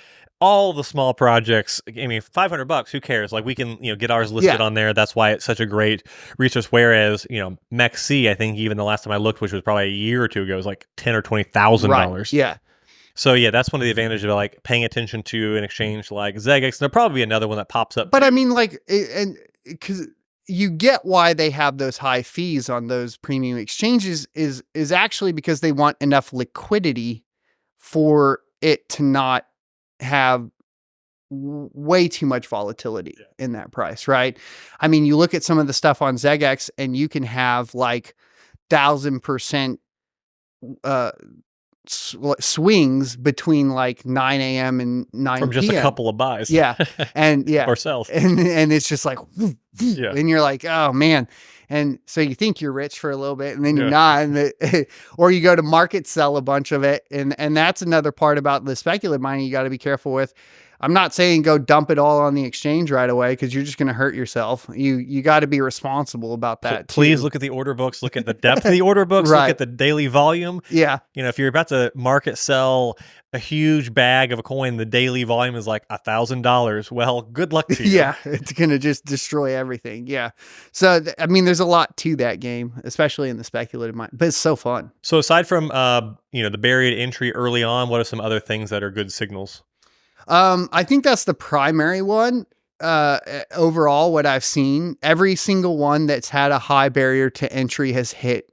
all the small projects, $500, who cares? Like we can, get ours listed on there. That's why it's such a great resource. Whereas, MEXC, I think even the last time I looked, which was probably a year or two ago, was like $10,000 or $20,000. Right. Yeah. So yeah, that's one of the advantages of like paying attention to an exchange like ZegX. And there'll probably be another one that pops up. But and because you get why they have those high fees on those premium exchanges is actually because they want enough liquidity for it to not have way too much volatility in that price, right? I mean, you look at some of the stuff on ZegX and you can have like 1,000% swings between like 9 a.m. and 9 from just p.m. a couple of buys. Yeah. And or sells. And it's just like, and you're like, oh man. And so you think you're rich for a little bit and then you're not. Or you go to market sell a bunch of it. And that's another part about the speculative mining you got to be careful with. I'm not saying go dump it all on the exchange right away because you're just going to hurt yourself. You got to be responsible about that. Please look at the order books, look at the depth of the order books, Right. Look at the daily volume. Yeah. If you're about to market sell a huge bag of a coin, the daily volume is like $1,000. Well, good luck to you. Yeah, it's going to just destroy everything. Yeah. So, there's a lot to that game, especially in the speculative mind, but it's so fun. So aside from, the buried entry early on, what are some other things that are good signals? I think that's the primary one. Overall, what I've seen, every single one that's had a high barrier to entry has hit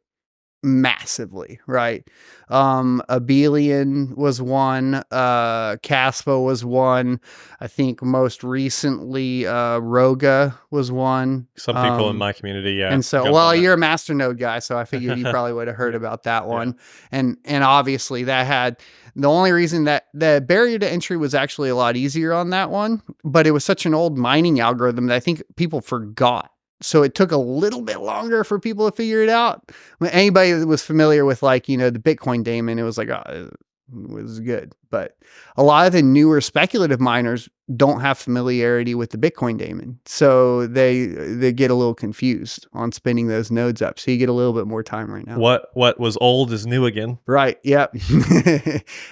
massively, right? Abelian was one, Caspo was one. I think most recently, Roga was one. Some people in my community, yeah. And so, you're a masternode guy, so I figured you probably would have heard about that one. Yeah. And obviously that had the only reason that the barrier to entry was actually a lot easier on that one, but it was such an old mining algorithm that I think people forgot. So it took a little bit longer for people to figure it out. When anybody that was familiar with the Bitcoin daemon, it was like, it was good. But a lot of the newer speculative miners don't have familiarity with the Bitcoin daemon. So they get a little confused on spinning those nodes up. So you get a little bit more time right now. What was old is new again. Right. Yep.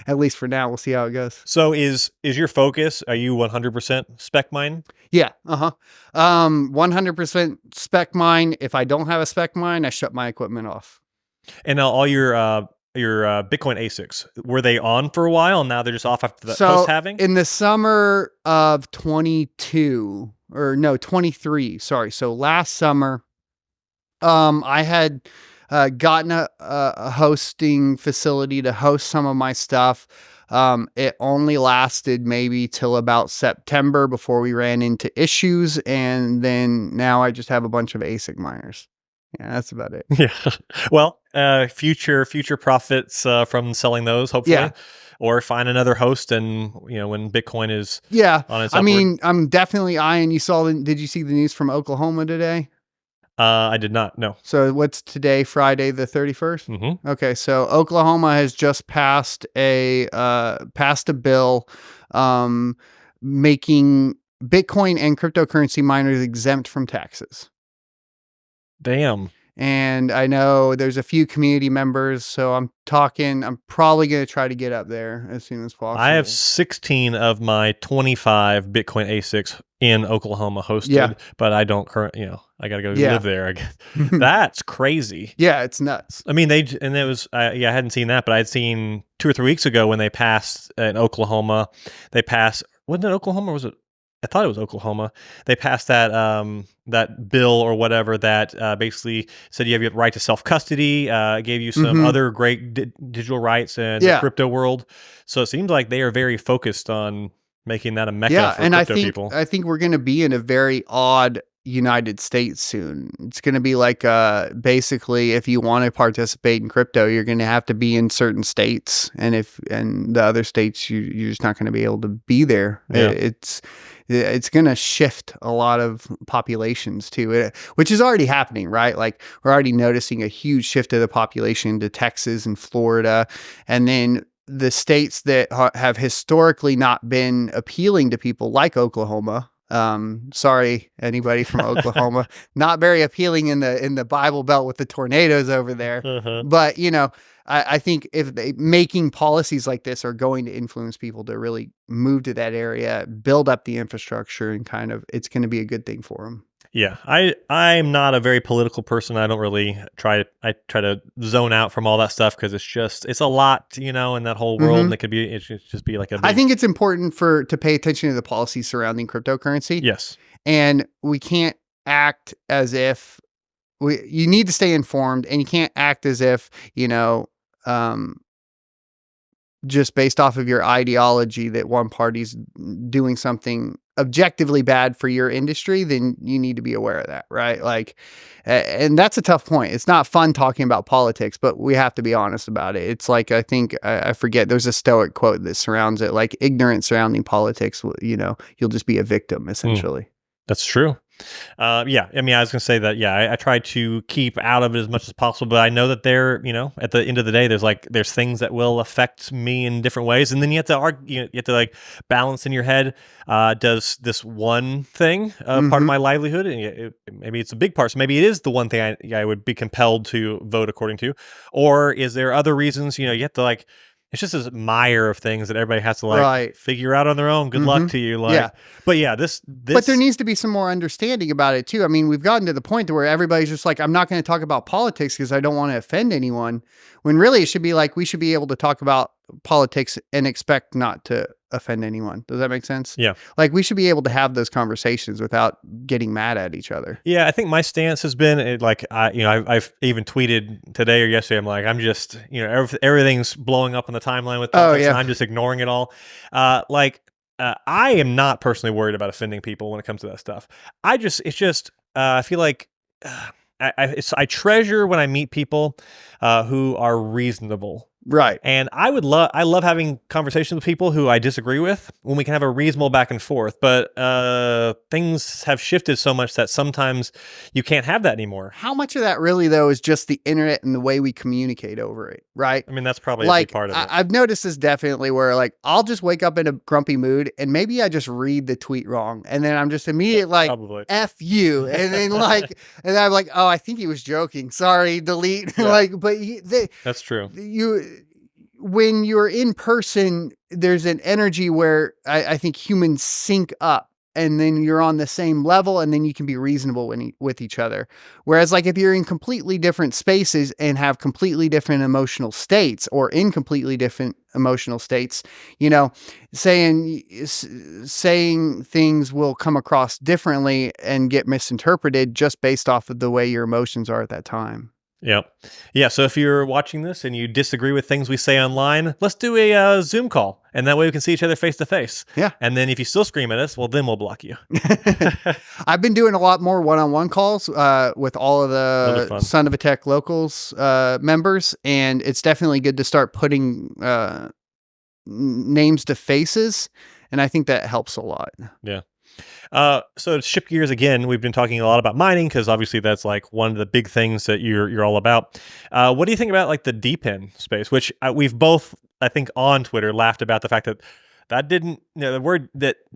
At least for now, we'll see how it goes. So is your focus, are you 100% spec mine? Yeah. 100% spec mine. If I don't have a spec mine, I shut my equipment off. And now all your Bitcoin ASICs, were they on for a while and now they're just off after the post-halving? In the summer of 23, sorry. So last summer, I had gotten a hosting facility to host some of my stuff. It only lasted maybe till about September before we ran into issues. And then now I just have a bunch of ASIC miners. Yeah, that's about it. Yeah. Well, future profits from selling those, hopefully. Yeah. Or find another host, and when Bitcoin is on its upward. I mean, I'm definitely eyeing. Did you see the news from Oklahoma today? I did not. No. So what's today? Friday the 31st. Mm-hmm. Okay, so Oklahoma has just passed a bill making Bitcoin and cryptocurrency miners exempt from taxes. Damn. And I know there's a few community members, so I'm probably going to try to get up there as soon as possible. I have 16 of my 25 Bitcoin ASICs in Oklahoma hosted, but I don't I got to go live there, I guess. That's crazy. Yeah, it's nuts. I mean, I hadn't seen that, but I'd seen 2 or 3 weeks ago when they passed in Oklahoma, wasn't it Oklahoma or was it? I thought it was Oklahoma. They passed that bill or whatever that basically said you have your right to self-custody, gave you some other great digital rights in the crypto world. So it seems like they are very focused on making that a mecca for crypto people. I think we're going to be in a very odd United States soon. It's going to be like basically if you want to participate in crypto, you're going to have to be in certain states, and the other states you're just not going to be able to be there. Yeah. It's going to shift a lot of populations too, which is already happening, right? Like we're already noticing a huge shift of the population to Texas and Florida, and then the states that have historically not been appealing to people like Oklahoma. Sorry, anybody from Oklahoma, not very appealing in the Bible Belt with the tornadoes over there. But I think if making policies like this are going to influence people to really move to that area, build up the infrastructure, and it's going to be a good thing for them. Yeah, I'm not a very political person. I don't really I try to zone out from all that stuff because it's a lot, in that whole world. And it should just be like I think it's important to pay attention to the policies surrounding cryptocurrency. Yes. And we can't act as if you need to stay informed, and you can't act as if, just based off of your ideology that one party's doing something objectively bad for your industry, then you need to be aware of that, right? Like, and that's a tough point. It's not fun talking about politics, but we have to be honest about it. It's like, I think, I forget, there's a Stoic quote that surrounds it, like ignorance surrounding politics, you'll just be a victim, essentially. That's true. Yeah, I mean, I was going to say that, I try to keep out of it as much as possible, but I know that at the end of the day, there's things that will affect me in different ways. And then you have to argue, you have to like balance in your head, does this one thing, part of my livelihood, and maybe it's a big part, so maybe it is the one thing I would be compelled to vote according to, or is there other reasons, you have to like, it's just this mire of things that everybody has to figure out on their own. Good luck to you. But this. But there needs to be some more understanding about it too. I mean, we've gotten to the point where everybody's just like, I'm not going to talk about politics because I don't want to offend anyone. When really it should be like, we should be able to talk about politics and expect not to offend anyone. Does that make sense? Yeah. Like we should be able to have those conversations without getting mad at each other. Yeah, I think my stance has been I've even tweeted today or yesterday. I'm like, I'm just everything's blowing up on the timeline with politics, and I'm just ignoring it all. I am not personally worried about offending people when it comes to that stuff. I feel like I treasure when I meet people who are reasonable. Right. And I love having conversations with people who I disagree with when we can have a reasonable back and forth. But things have shifted so much that sometimes you can't have that anymore. How much of that really, though, is just the internet and the way we communicate over it, right? I mean, that's probably a big part of it. I've noticed this definitely where like I'll just wake up in a grumpy mood and maybe I just read the tweet wrong. And then I'm just immediately like, probably. F you. And then and I'm like, oh, I think he was joking. Sorry, delete. Yeah. That's true. When you're in person, there's an energy where I think humans sync up, and then you're on the same level, and then you can be reasonable with each other. Whereas like if you're in completely different spaces and have completely different emotional states, or in completely different emotional states, saying things will come across differently and get misinterpreted just based off of the way your emotions are at that time. Yep. Yeah. So if you're watching this and you disagree with things we say online, let's do a Zoom call, and that way we can see each other face to face. Yeah. And then if you still scream at us, well, then we'll block you. I've been doing a lot more one-on-one calls with all of the Son of a Tech Locals members, and it's definitely good to start putting names to faces, and I think that helps a lot. Yeah. So to shift gears again, we've been talking a lot about mining because obviously that's like one of the big things that you're all about. What do you think about like the DePIN space, which we've both, I think, on Twitter laughed about the fact that the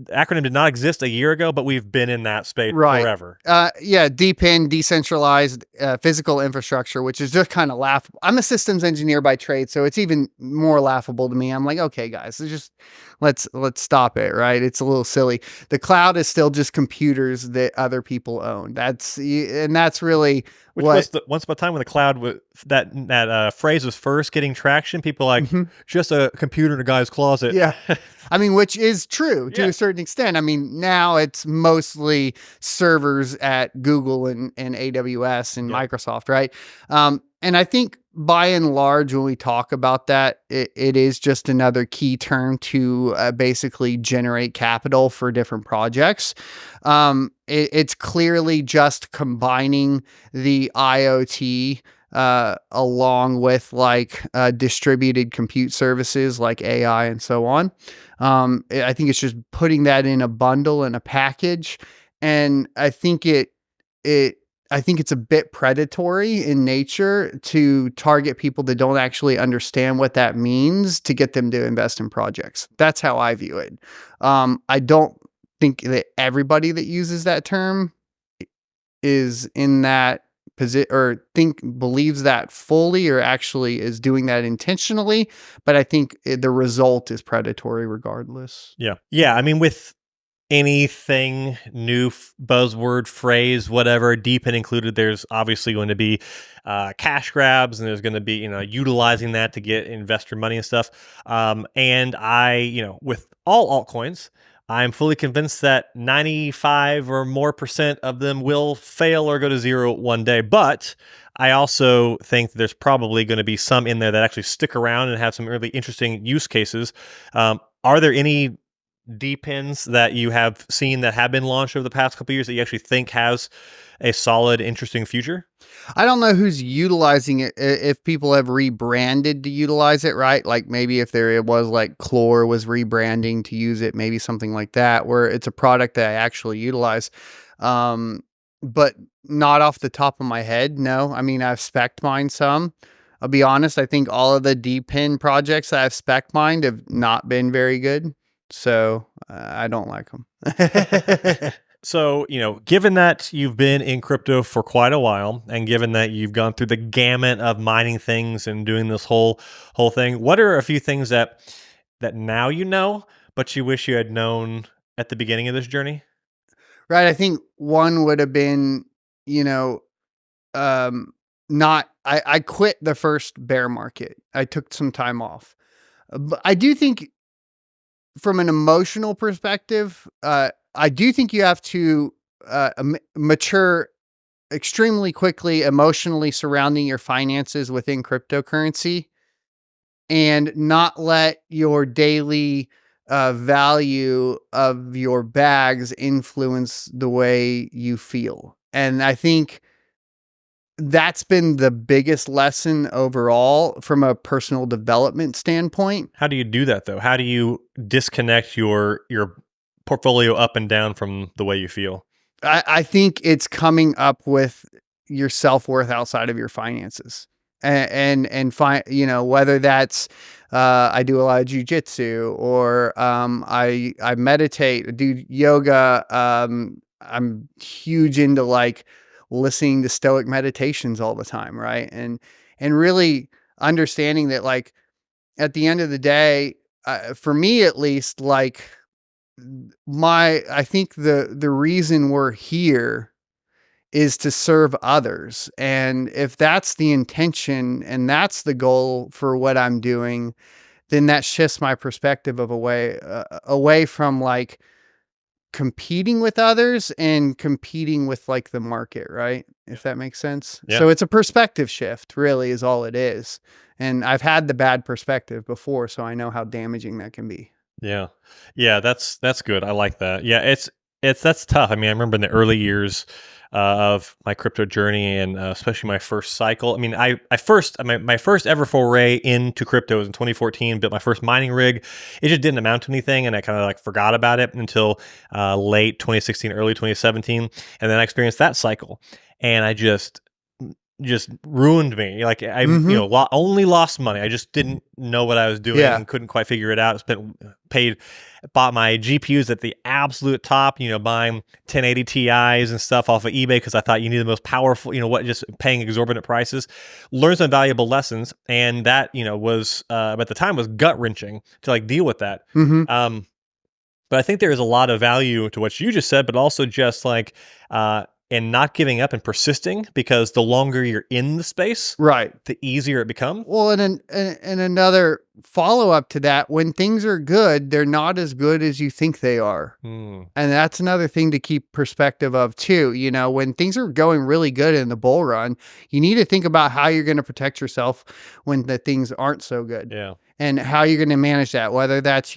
acronym did not exist a year ago, but we've been in that space forever. Yeah, DePIN, decentralized physical infrastructure, which is just kind of laughable. I'm a systems engineer by trade, so it's even more laughable to me. I'm like, okay, guys, let's stop it, right? It's a little silly. The cloud is still just computers that other people own. That's really once upon a time when the cloud was that phrase was first getting traction, people like just a computer in a guy's closet. Yeah. I mean, which is true to a certain extent. I mean, now it's mostly servers at Google and AWS and Microsoft, right? And I think by and large, when we talk about that, it is just another key term to basically generate capital for different projects. it's clearly just combining the IoT along with like distributed compute services like AI and so on. I think it's just putting that in a bundle and a package, and I think I think it's a bit predatory in nature to target people that don't actually understand what that means to get them to invest in projects. That's how I view it. I don't think that everybody that uses that term is in that position or believes that fully or actually is doing that intentionally. But I think the result is predatory regardless. Yeah. Yeah. I mean, with anything new, buzzword, phrase, whatever, DePIN included, there's obviously going to be cash grabs, and there's going to be, utilizing that to get investor money and stuff. And with all altcoins, I'm fully convinced that 95 or more percent of them will fail or go to zero one day. But I also think there's probably going to be some in there that actually stick around and have some really interesting use cases. Are there any DePINs that you have seen that have been launched over the past couple of years that you actually think has a solid, interesting future? I don't know who's utilizing it, if people have rebranded to utilize it, right? Like maybe if it was like Chlor was rebranding to use it, maybe something like that, where it's a product that I actually utilize. But not off the top of my head, no. I mean, I've spec'd mine some. I'll be honest, I think all of the DePIN projects that I've spec'd mined have not been very good. So I don't like them. So, given that you've been in crypto for quite a while, and given that you've gone through the gamut of mining things and doing this whole thing, what are a few things that now you know, but you wish you had known at the beginning of this journey? Right. I think one would have been, I quit the first bear market. I took some time off. But I do think from an emotional perspective, I do think you have to mature extremely quickly emotionally surrounding your finances within cryptocurrency and not let your daily value of your bags influence the way you feel. And I think that's been the biggest lesson overall from a personal development standpoint. How do you do that though? How do you disconnect your portfolio up and down from the way you feel? I think it's coming up with your self-worth outside of your finances and find, whether that's, I do a lot of jujitsu or, I meditate, do yoga. I'm huge into like listening to stoic meditations all the time. Right. And really understanding that like at the end of the day, for me at least, like, I think the reason we're here is to serve others. And if that's the intention and that's the goal for what I'm doing, then that shifts my perspective of away from like competing with others and competing with like the market, right? If that makes sense. Yeah. So it's a perspective shift really is all it is. And I've had the bad perspective before, so I know how damaging that can be. Yeah. Yeah, that's good. I like that. Yeah, that's tough. I mean, I remember in the early years of my crypto journey, and especially my first cycle. I mean, my first ever foray into crypto was in 2014. Built my first mining rig. It just didn't amount to anything, and I kind of like forgot about it until late 2016, early 2017, and then I experienced that cycle, and I just ruined me. Like I, only lost money. I just didn't know what I was doing and couldn't quite figure it out. Bought my GPUs at the absolute top, buying 1080 Ti's and stuff off of eBay because I thought you need the most powerful, just paying exorbitant prices. Learned some valuable lessons. And that, was, at the time was gut wrenching to like deal with that. Mm-hmm. But I think there is a lot of value to what you just said, but also just like, and not giving up and persisting, because the longer you're in the space, right, the easier it becomes. Well, and another follow up to that, when things are good, they're not as good as you think they are. And that's another thing to keep perspective of too. When things are going really good in the bull run, you need to think about how you're going to protect yourself when the things aren't so good. Yeah. and how you're going to manage that, whether that's,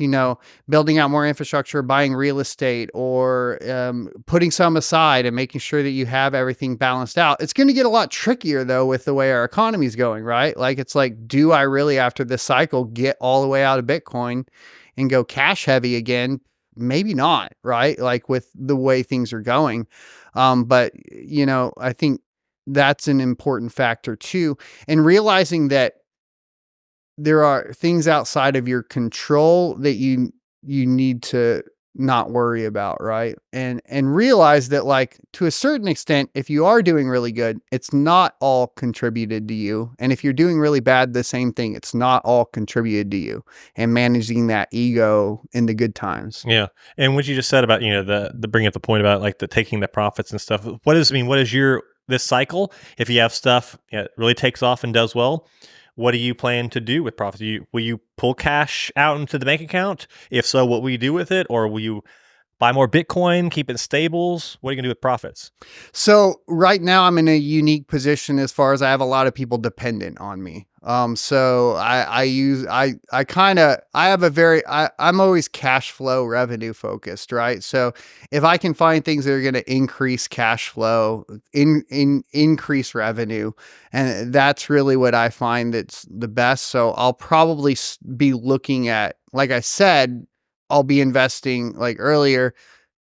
building out more infrastructure, buying real estate, or putting some aside and making sure that you have everything balanced out. It's going to get a lot trickier though with the way our economy is going, right? Like, it's like, do I really, after this cycle, get all the way out of Bitcoin and go cash heavy again? Maybe not, right? Like, with the way things are going. But I think that's an important factor too. And realizing that there are things outside of your control that you need to not worry about, right? And realize that, like, to a certain extent, if you are doing really good, it's not all contributed to you. And if you're doing really bad, the same thing, it's not all contributed to you. And managing that ego in the good times. Yeah. And what you just said about, the bringing up the point about like the taking the profits and stuff. What is this cycle? If you have stuff that really takes off and does well, what do you plan to do with profits? Will you pull cash out into the bank account? If so, what will you do with it? Or will you buy more Bitcoin, keep it in stables? What are you going to do with profits? So right now I'm in a unique position as far as I have a lot of people dependent on me. So I'm always cash flow revenue focused, right? So if I can find things that are going to increase cash flow, increase revenue, and that's really what I find that's the best. So I'll probably be looking at, like I said, I'll be investing, like earlier,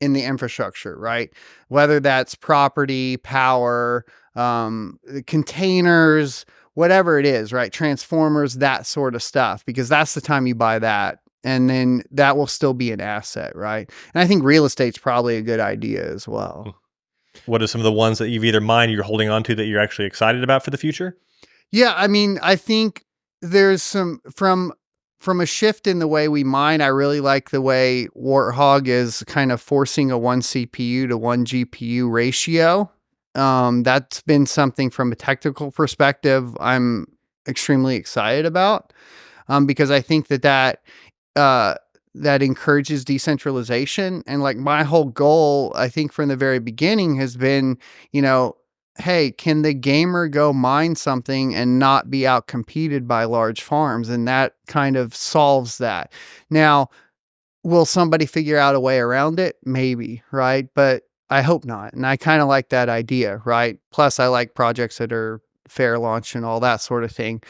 in the infrastructure, right? Whether that's property, power, containers, whatever it is, right? Transformers, that sort of stuff, because that's the time you buy that. And then that will still be an asset, right? And I think real estate's probably a good idea as well. What are some of the ones that you've either mined or you're holding on to that you're actually excited about for the future? Yeah, I mean, I think there's some from a shift in the way we mine. I really like the way Warthog is kind of forcing a 1 CPU to 1 GPU ratio. That's been something from a technical perspective I'm extremely excited about, because I think that encourages decentralization. And like, my whole goal, I think from the very beginning, has been, hey, can the gamer go mine something and not be out competed by large farms? And that kind of solves that. Now, will somebody figure out a way around it? Maybe, right? But I hope not. And I kind of like that idea, right? Plus, I like projects that are fair launch and all that sort of thing.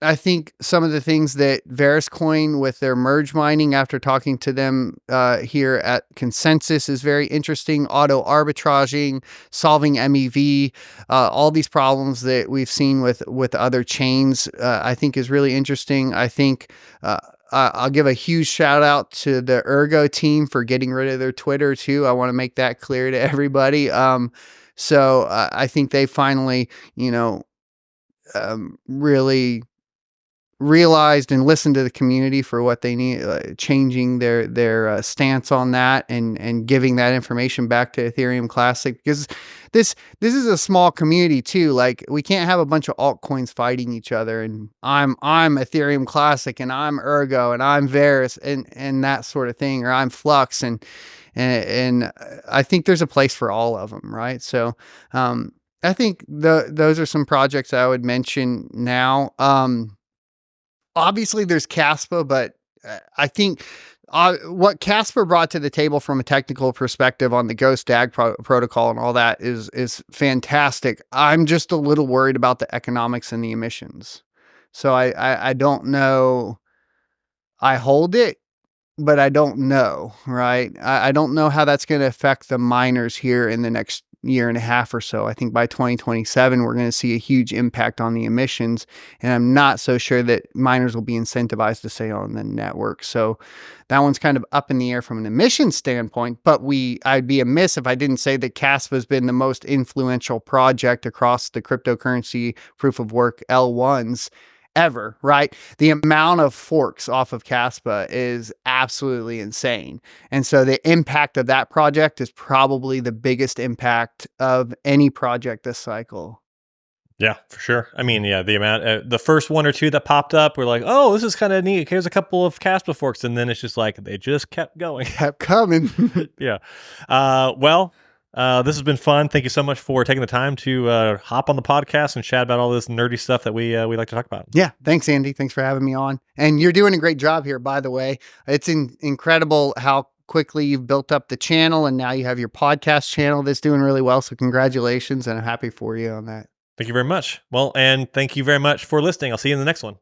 I think some of the things that Veriscoin with their merge mining, after talking to them here at Consensus, is very interesting. Auto arbitraging, solving MEV, all these problems that we've seen with other chains, I think is really interesting. I think I'll give a huge shout out to the Ergo team for getting rid of their Twitter too. I want to make that clear to everybody. So I think they finally, really realized and listened to the community for what they need, changing their stance on that, and giving that information back to Ethereum Classic, because this is a small community too. Like, we can't have a bunch of altcoins fighting each other, and I'm Ethereum Classic, and I'm Ergo, and I'm Varus, and that sort of thing, or I'm Flux, and I think there's a place for all of them, right? So I think those are some projects I would mention now. Obviously there's Caspa, but I think what Casper brought to the table from a technical perspective on the Ghost DAG protocol and all that is fantastic. I'm just a little worried about the economics and the emissions. So I don't know. I hold it, but I don't know, right? I don't know how that's going to affect the miners here in the next year and a half or so. I think by 2027, we're going to see a huge impact on the emissions, and I'm not so sure that miners will be incentivized to stay on the network. So that one's kind of up in the air from an emissions standpoint, but I'd be amiss if I didn't say that Caspa has been the most influential project across the cryptocurrency proof of work L1s ever, right? The amount of forks off of Caspa is absolutely insane. And so the impact of that project is probably the biggest impact of any project this cycle. Yeah, for sure. I mean, yeah, the amount, the first one or two that popped up, we're like, oh, this is kind of neat. Here's a couple of Caspa forks. And then it's just like, they just kept going. Kept coming. Yeah. Well, This has been fun. Thank you so much for taking the time to hop on the podcast and chat about all this nerdy stuff that we like to talk about. Yeah. Thanks, Andy. Thanks for having me on. And you're doing a great job here, by the way. It's incredible how quickly you've built up the channel, and now you have your podcast channel that's doing really well. So congratulations, and I'm happy for you on that. Thank you very much. Well, and thank you very much for listening. I'll see you in the next one.